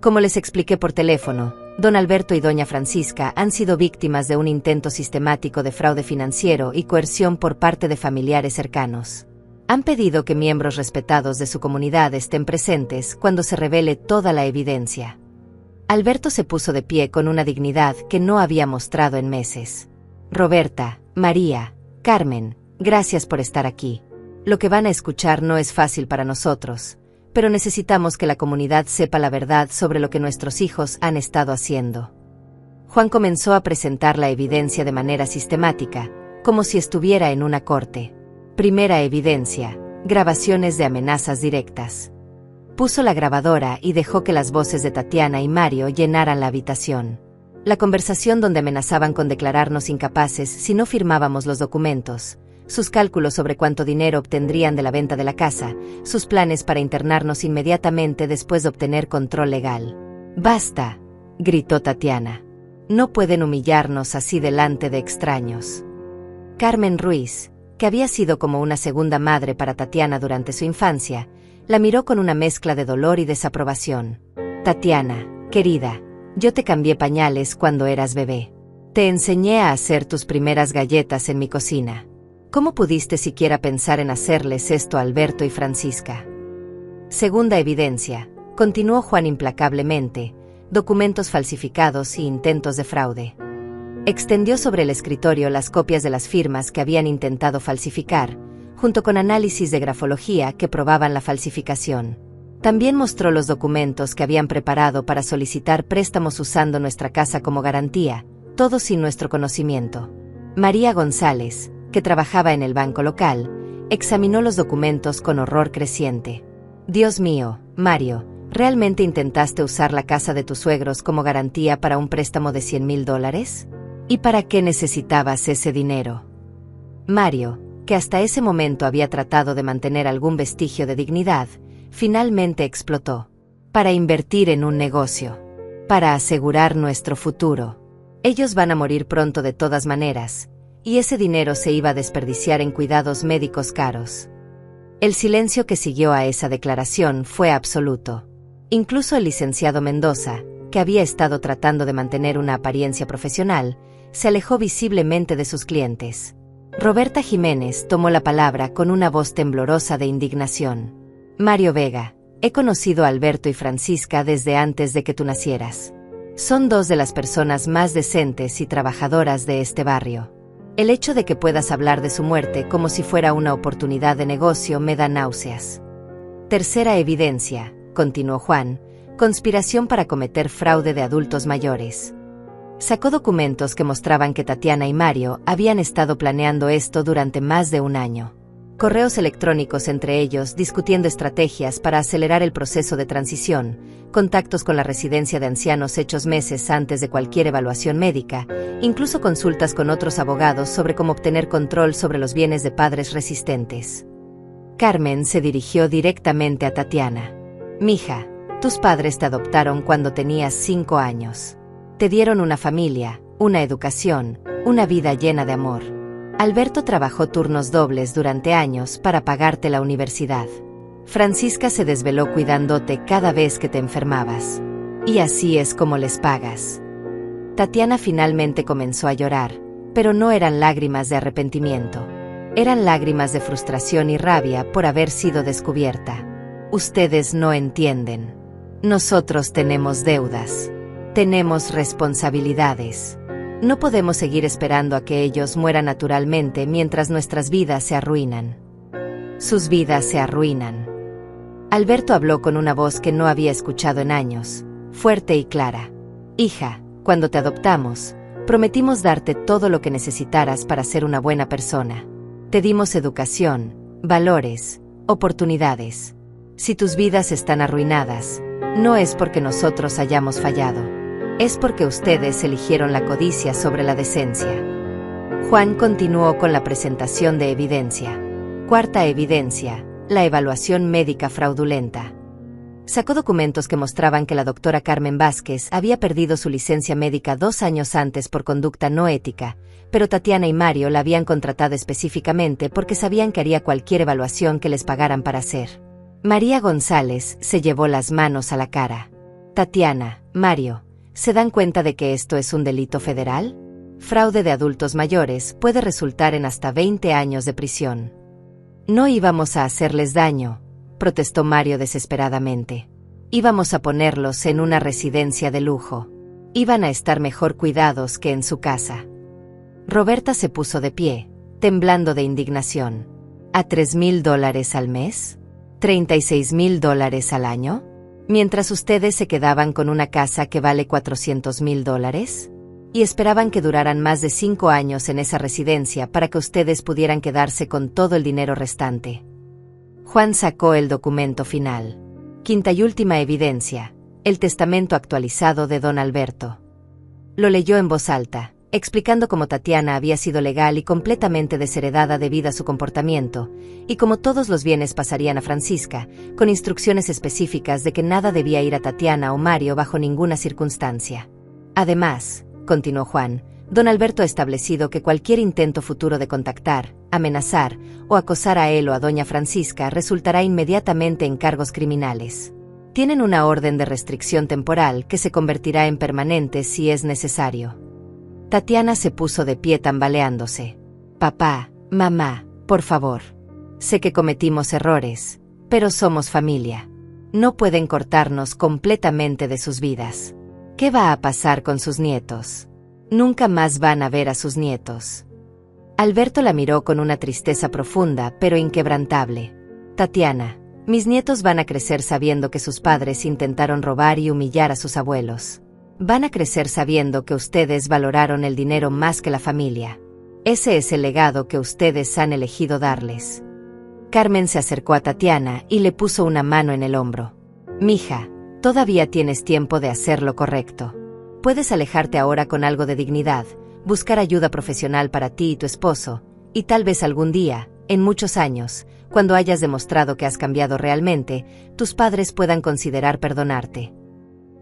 Speaker 1: Como les expliqué por teléfono, don Alberto y doña Francisca han sido víctimas de un intento sistemático de fraude financiero y coerción por parte de familiares cercanos. Han pedido que miembros respetados de su comunidad estén presentes cuando se revele toda la evidencia. Alberto se puso de pie con una dignidad que no había mostrado en meses. Roberta, María, Carmen, gracias por estar aquí. Lo que van a escuchar no es fácil para nosotros, pero necesitamos que la comunidad sepa la verdad sobre lo que nuestros hijos han estado haciendo. Juan comenzó a presentar la evidencia de manera sistemática, como si estuviera en una corte. Primera evidencia: grabaciones de amenazas directas. Puso la grabadora y dejó que las voces de Tatiana y Mario llenaran la habitación. La conversación donde amenazaban con declararnos incapaces si no firmábamos los documentos, sus cálculos sobre cuánto dinero obtendrían de la venta de la casa, sus planes para internarnos inmediatamente después de obtener control legal. «Basta», gritó Tatiana. «No pueden humillarnos así delante de extraños». Carmen Ruiz, que había sido como una segunda madre para Tatiana durante su infancia, la miró con una mezcla de dolor y desaprobación. «Tatiana, querida, yo te cambié pañales cuando eras bebé. Te enseñé a hacer tus primeras galletas en mi cocina. ¿Cómo pudiste siquiera pensar en hacerles esto a Alberto y Francisca?» Segunda evidencia, continuó Juan implacablemente: documentos falsificados y intentos de fraude. Extendió sobre el escritorio las copias de las firmas que habían intentado falsificar, junto con análisis de grafología que probaban la falsificación. También mostró los documentos que habían preparado para solicitar préstamos usando nuestra casa como garantía, todo sin nuestro conocimiento. María González, que trabajaba en el banco local, examinó los documentos con horror creciente. «Dios mío, Mario, ¿realmente intentaste usar la casa de tus suegros como garantía para un préstamo de $100,000? ¿Y para qué necesitabas ese dinero?» Mario, que hasta ese momento había tratado de mantener algún vestigio de dignidad, finalmente explotó. «Para invertir en un negocio. Para asegurar nuestro futuro. Ellos van a morir pronto de todas maneras, y ese dinero se iba a desperdiciar en cuidados médicos caros». El silencio que siguió a esa declaración fue absoluto. Incluso el licenciado Mendoza, que había estado tratando de mantener una apariencia profesional, se alejó visiblemente de sus clientes. Roberta Jiménez tomó la palabra con una voz temblorosa de indignación. «Mario Vega, he conocido a Alberto y Francisca desde antes de que tú nacieras. Son dos de las personas más decentes y trabajadoras de este barrio. El hecho de que puedas hablar de su muerte como si fuera una oportunidad de negocio me da náuseas». Tercera evidencia, continuó Juan: conspiración para cometer fraude de adultos mayores. Sacó documentos que mostraban que Tatiana y Mario habían estado planeando esto durante más de un año. Correos electrónicos entre ellos discutiendo estrategias para acelerar el proceso de transición, contactos con la residencia de ancianos hechos meses antes de cualquier evaluación médica, incluso consultas con otros abogados sobre cómo obtener control sobre los bienes de padres resistentes. Carmen se dirigió directamente a Tatiana. «Mija, tus padres te adoptaron cuando tenías 5 años. Te dieron una familia, una educación, una vida llena de amor. Alberto trabajó turnos dobles durante años para pagarte la universidad. Francisca se desveló cuidándote cada vez que te enfermabas. Y así es como les pagas». Tatiana finalmente comenzó a llorar, pero no eran lágrimas de arrepentimiento. Eran lágrimas de frustración y rabia por haber sido descubierta. «Ustedes no entienden. Nosotros tenemos deudas. Tenemos responsabilidades. No podemos seguir esperando a que ellos mueran naturalmente mientras nuestras vidas se arruinan. Sus vidas se arruinan». Alberto habló con una voz que no había escuchado en años, fuerte y clara. «Hija, cuando te adoptamos, prometimos darte todo lo que necesitaras para ser una buena persona. Te dimos educación, valores, oportunidades. Si tus vidas están arruinadas, no es porque nosotros hayamos fallado. Es porque ustedes eligieron la codicia sobre la decencia». Juan continuó con la presentación de evidencia. Cuarta evidencia: la evaluación médica fraudulenta. Sacó documentos que mostraban que la doctora Carmen Vázquez había perdido su licencia médica 2 años antes por conducta no ética, pero Tatiana y Mario la habían contratado específicamente porque sabían que haría cualquier evaluación que les pagaran para hacer. María González se llevó las manos a la cara. Tatiana, Mario, ¿se dan cuenta de que esto es un delito federal? Fraude de adultos mayores puede resultar en hasta 20 años de prisión. No íbamos a hacerles daño, protestó Mario desesperadamente. Íbamos a ponerlos en una residencia de lujo. Iban a estar mejor cuidados que en su casa. Roberta se puso de pie, temblando de indignación. ¿A $3,000 al mes? ¿$36,000 al año? Mientras ustedes se quedaban con una casa que vale $400,000 y esperaban que duraran más de 5 años en esa residencia para que ustedes pudieran quedarse con todo el dinero restante. Juan sacó el documento final. Quinta y última evidencia, el testamento actualizado de don Alberto. Lo leyó en voz alta, explicando cómo Tatiana había sido legal y completamente desheredada debido a su comportamiento, y cómo todos los bienes pasarían a Francisca, con instrucciones específicas de que nada debía ir a Tatiana o Mario bajo ninguna circunstancia. Además, continuó Juan, don Alberto ha establecido que cualquier intento futuro de contactar, amenazar o acosar a él o a doña Francisca resultará inmediatamente en cargos criminales. Tienen una orden de restricción temporal que se convertirá en permanente si es necesario. Tatiana se puso de pie tambaleándose. Papá, mamá, por favor. Sé que cometimos errores, pero somos familia. No pueden cortarnos completamente de sus vidas. ¿Qué va a pasar con sus nietos? Nunca más van a ver a sus nietos. Alberto la miró con una tristeza profunda pero inquebrantable. Tatiana, mis nietos van a crecer sabiendo que sus padres intentaron robar y humillar a sus abuelos. Van a crecer sabiendo que ustedes valoraron el dinero más que la familia. Ese es el legado que ustedes han elegido darles. Carmen se acercó a Tatiana y le puso una mano en el hombro. Mija, todavía tienes tiempo de hacer lo correcto. Puedes alejarte ahora con algo de dignidad, buscar ayuda profesional para ti y tu esposo, y tal vez algún día, en muchos años, cuando hayas demostrado que has cambiado realmente, tus padres puedan considerar perdonarte.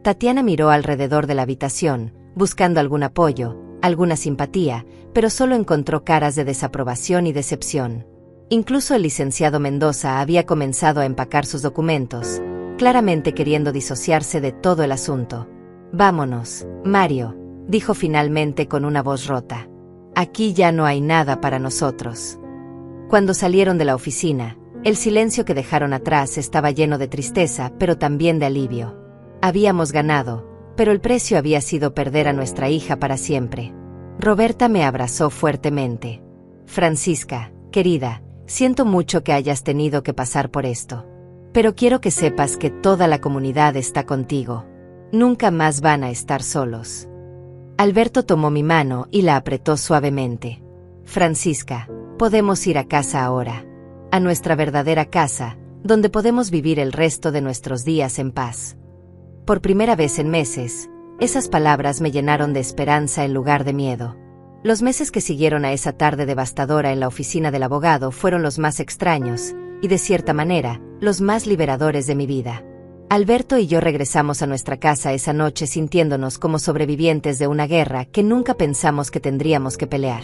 Speaker 1: Tatiana miró alrededor de la habitación, buscando algún apoyo, alguna simpatía, pero solo encontró caras de desaprobación y decepción. Incluso el licenciado Mendoza había comenzado a empacar sus documentos, claramente queriendo disociarse de todo el asunto. Vámonos, Mario, dijo finalmente con una voz rota. Aquí ya no hay nada para nosotros. Cuando salieron de la oficina, el silencio que dejaron atrás estaba lleno de tristeza, pero también de alivio. Habíamos ganado, pero el precio había sido perder a nuestra hija para siempre. Roberta me abrazó fuertemente. Francisca, querida, siento mucho que hayas tenido que pasar por esto. Pero quiero que sepas que toda la comunidad está contigo. Nunca más van a estar solos. Alberto tomó mi mano y la apretó suavemente. Francisca, podemos ir a casa ahora. A nuestra verdadera casa, donde podemos vivir el resto de nuestros días en paz. Por primera vez en meses, esas palabras me llenaron de esperanza en lugar de miedo. Los meses que siguieron a esa tarde devastadora en la oficina del abogado fueron los más extraños, y de cierta manera, los más liberadores de mi vida. Alberto y yo regresamos a nuestra casa esa noche sintiéndonos como sobrevivientes de una guerra que nunca pensamos que tendríamos que pelear.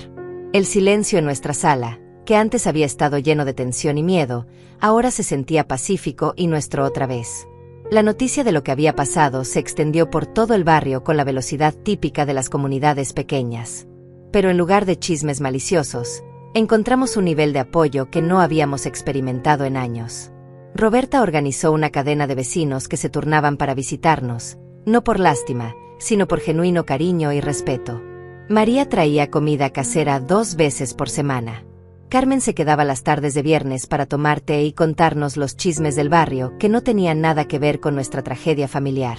Speaker 1: El silencio en nuestra sala, que antes había estado lleno de tensión y miedo, ahora se sentía pacífico y nuestro otra vez. La noticia de lo que había pasado se extendió por todo el barrio con la velocidad típica de las comunidades pequeñas. Pero en lugar de chismes maliciosos, encontramos un nivel de apoyo que no habíamos experimentado en años. Roberta organizó una cadena de vecinos que se turnaban para visitarnos, no por lástima, sino por genuino cariño y respeto. María traía comida casera 2 veces por semana. Carmen se quedaba las tardes de viernes para tomar té y contarnos los chismes del barrio que no tenían nada que ver con nuestra tragedia familiar.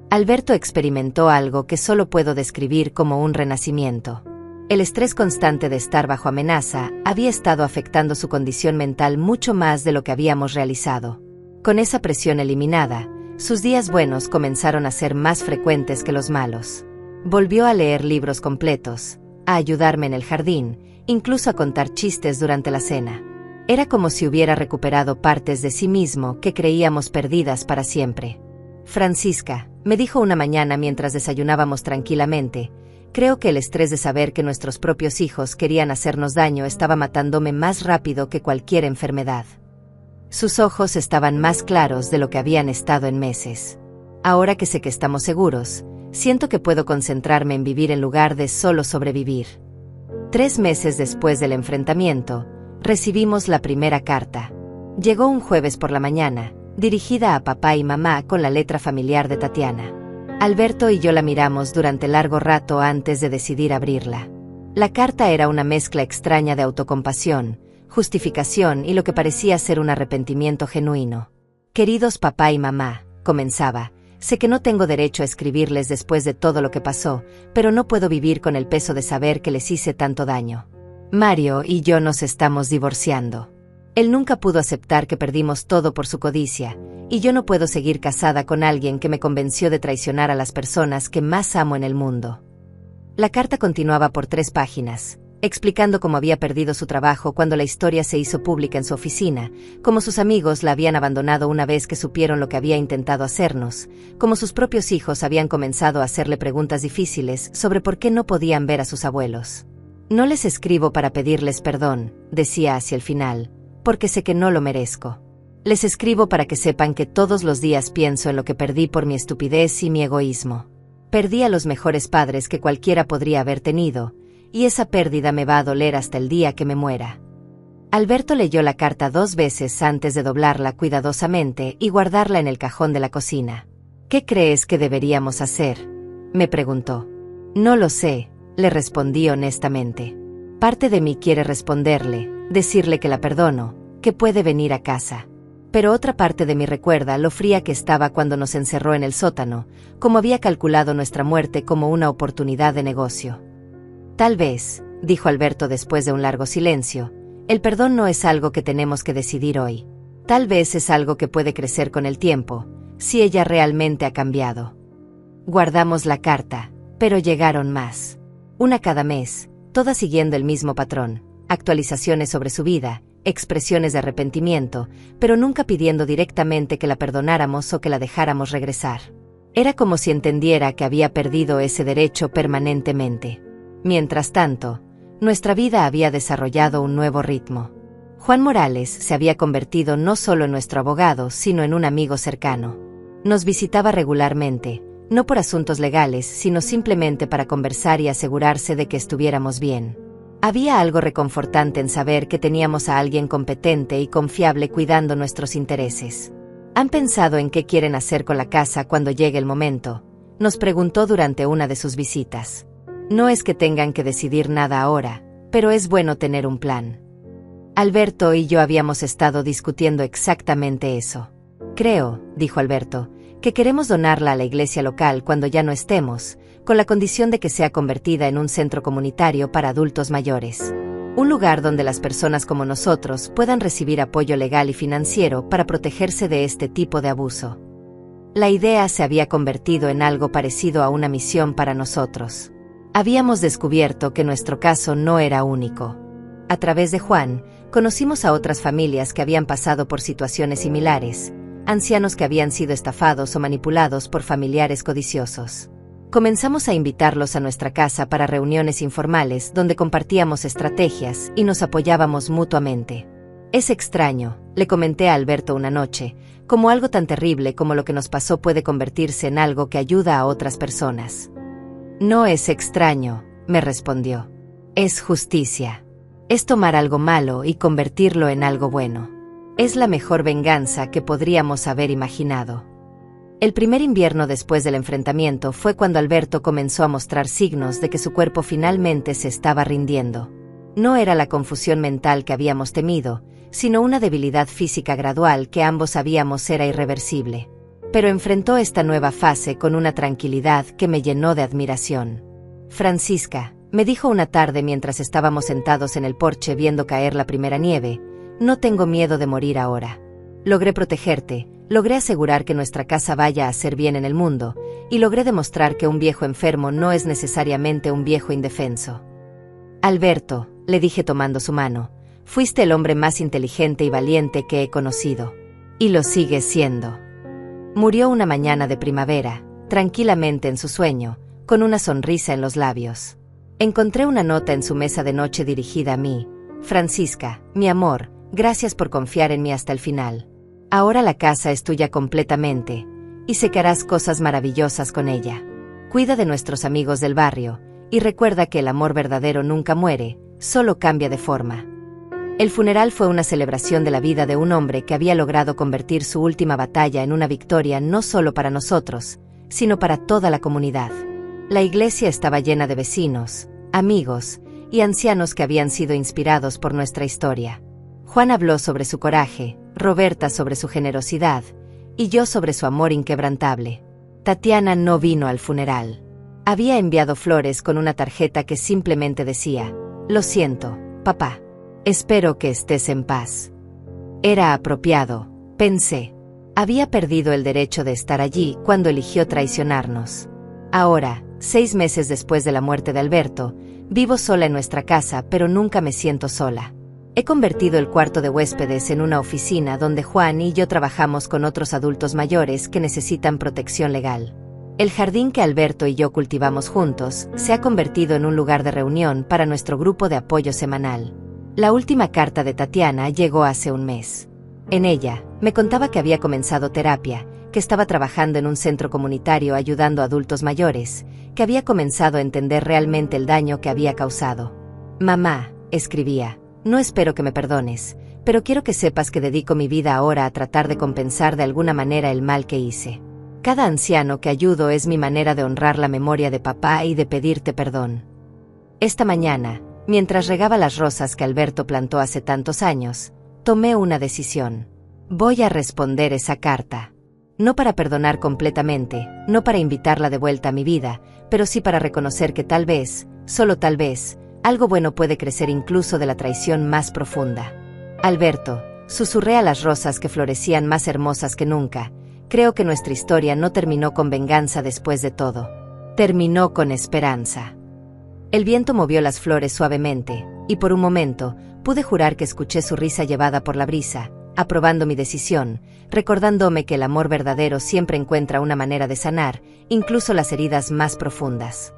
Speaker 1: Alberto experimentó algo que solo puedo describir como un renacimiento. El estrés constante de estar bajo amenaza había estado afectando su condición mental mucho más de lo que habíamos realizado. Con esa presión eliminada, sus días buenos comenzaron a ser más frecuentes que los malos. Volvió a leer libros completos, a ayudarme en el jardín, incluso a contar chistes durante la cena. Era como si hubiera recuperado partes de sí mismo que creíamos perdidas para siempre. Francisca, me dijo una mañana mientras desayunábamos tranquilamente, creo que el estrés de saber que nuestros propios hijos querían hacernos daño estaba matándome más rápido que cualquier enfermedad. Sus ojos estaban más claros de lo que habían estado en meses. Ahora que sé que estamos seguros, siento que puedo concentrarme en vivir en lugar de solo sobrevivir. 3 meses después del enfrentamiento, recibimos la primera carta. Llegó un jueves por la mañana, dirigida a papá y mamá con la letra familiar de Tatiana. Alberto y yo la miramos durante largo rato antes de decidir abrirla. La carta era una mezcla extraña de autocompasión, justificación y lo que parecía ser un arrepentimiento genuino. Queridos papá y mamá, comenzaba, sé que no tengo derecho a escribirles después de todo lo que pasó, pero no puedo vivir con el peso de saber que les hice tanto daño. Mario y yo nos estamos divorciando. Él nunca pudo aceptar que perdimos todo por su codicia, y yo no puedo seguir casada con alguien que me convenció de traicionar a las personas que más amo en el mundo. La carta continuaba por 3 páginas, explicando cómo había perdido su trabajo cuando la historia se hizo pública en su oficina, cómo sus amigos la habían abandonado una vez que supieron lo que había intentado hacernos, cómo sus propios hijos habían comenzado a hacerle preguntas difíciles sobre por qué no podían ver a sus abuelos. No les escribo para pedirles perdón, decía hacia el final, porque sé que no lo merezco. Les escribo para que sepan que todos los días pienso en lo que perdí por mi estupidez y mi egoísmo. Perdí a los mejores padres que cualquiera podría haber tenido, y esa pérdida me va a doler hasta el día que me muera. Alberto leyó la carta 2 veces antes de doblarla cuidadosamente y guardarla en el cajón de la cocina. ¿Qué crees que deberíamos hacer?, me preguntó. No lo sé, le respondí honestamente. Parte de mí quiere responderle, decirle que la perdono, que puede venir a casa. Pero otra parte de mí recuerda lo fría que estaba cuando nos encerró en el sótano, como había calculado nuestra muerte como una oportunidad de negocio. Tal vez, dijo Alberto después de un largo silencio, el perdón no es algo que tenemos que decidir hoy. Tal vez es algo que puede crecer con el tiempo, si ella realmente ha cambiado. Guardamos la carta, pero llegaron más. Una cada mes, todas siguiendo el mismo patrón, actualizaciones sobre su vida, expresiones de arrepentimiento, pero nunca pidiendo directamente que la perdonáramos o que la dejáramos regresar. Era como si entendiera que había perdido ese derecho permanentemente. Mientras tanto, nuestra vida había desarrollado un nuevo ritmo. Juan Morales se había convertido no solo en nuestro abogado, sino en un amigo cercano. Nos visitaba regularmente, no por asuntos legales, sino simplemente para conversar y asegurarse de que estuviéramos bien. Había algo reconfortante en saber que teníamos a alguien competente y confiable cuidando nuestros intereses. ¿Han pensado en qué quieren hacer con la casa cuando llegue el momento?, nos preguntó durante una de sus visitas. No es que tengan que decidir nada ahora, pero es bueno tener un plan. Alberto y yo habíamos estado discutiendo exactamente eso. Creo, dijo Alberto, que queremos donarla a la iglesia local cuando ya no estemos, con la condición de que sea convertida en un centro comunitario para adultos mayores. Un lugar donde las personas como nosotros puedan recibir apoyo legal y financiero para protegerse de este tipo de abuso. La idea se había convertido en algo parecido a una misión para nosotros. Habíamos descubierto que nuestro caso no era único. A través de Juan, conocimos a otras familias que habían pasado por situaciones similares, ancianos que habían sido estafados o manipulados por familiares codiciosos. Comenzamos a invitarlos a nuestra casa para reuniones informales donde compartíamos estrategias y nos apoyábamos mutuamente. Es extraño, le comenté a Alberto una noche, como algo tan terrible como lo que nos pasó puede convertirse en algo que ayuda a otras personas. No es extraño, me respondió. Es justicia. Es tomar algo malo y convertirlo en algo bueno. Es la mejor venganza que podríamos haber imaginado. El primer invierno después del enfrentamiento fue cuando Alberto comenzó a mostrar signos de que su cuerpo finalmente se estaba rindiendo. No era la confusión mental que habíamos temido, sino una debilidad física gradual que ambos sabíamos era irreversible. Pero enfrentó esta nueva fase con una tranquilidad que me llenó de admiración. Francisca, me dijo una tarde mientras estábamos sentados en el porche viendo caer la primera nieve, no tengo miedo de morir ahora. Logré protegerte, logré asegurar que nuestra casa vaya a ser bien en el mundo, y logré demostrar que un viejo enfermo no es necesariamente un viejo indefenso. Alberto, le dije tomando su mano, fuiste el hombre más inteligente y valiente que he conocido. Y lo sigues siendo. Murió una mañana de primavera, tranquilamente en su sueño, con una sonrisa en los labios. Encontré una nota en su mesa de noche dirigida a mí. Francisca, mi amor, Gracias por confiar en mí hasta el final. Ahora la casa es tuya completamente, y sé que harás cosas maravillosas con ella. Cuida de nuestros amigos del barrio, y recuerda que el amor verdadero nunca muere, solo cambia de forma. El funeral fue una celebración de la vida de un hombre que había logrado convertir su última batalla en una victoria no solo para nosotros, sino para toda la comunidad. La iglesia estaba llena de vecinos, amigos y ancianos que habían sido inspirados por nuestra historia. Juan habló sobre su coraje, Roberta sobre su generosidad, y yo sobre su amor inquebrantable. Tatiana no vino al funeral. Había enviado flores con una tarjeta que simplemente decía: «Lo siento, papá. Espero que estés en paz». Era apropiado, pensé. Había perdido el derecho de estar allí cuando eligió traicionarnos. Ahora, 6 meses después de la muerte de Alberto, vivo sola en nuestra casa, pero nunca me siento sola. He convertido el cuarto de huéspedes en una oficina donde Juan y yo trabajamos con otros adultos mayores que necesitan protección legal. El jardín que Alberto y yo cultivamos juntos se ha convertido en un lugar de reunión para nuestro grupo de apoyo semanal. La última carta de Tatiana llegó hace un mes. En ella, me contaba que había comenzado terapia, que estaba trabajando en un centro comunitario ayudando a adultos mayores, que había comenzado a entender realmente el daño que había causado. «Mamá», escribía, «no espero que me perdones, pero quiero que sepas que dedico mi vida ahora a tratar de compensar de alguna manera el mal que hice. Cada anciano que ayudo es mi manera de honrar la memoria de papá y de pedirte perdón». Esta mañana, mientras regaba las rosas que Alberto plantó hace tantos años, tomé una decisión. Voy a responder esa carta. No para perdonar completamente, no para invitarla de vuelta a mi vida, pero sí para reconocer que tal vez, solo tal vez, algo bueno puede crecer incluso de la traición más profunda. Alberto, susurré a las rosas que florecían más hermosas que nunca, creo que nuestra historia no terminó con venganza después de todo. Terminó con esperanza. El viento movió las flores suavemente, y por un momento, pude jurar que escuché su risa llevada por la brisa, aprobando mi decisión, recordándome que el amor verdadero siempre encuentra una manera de sanar, incluso las heridas más profundas.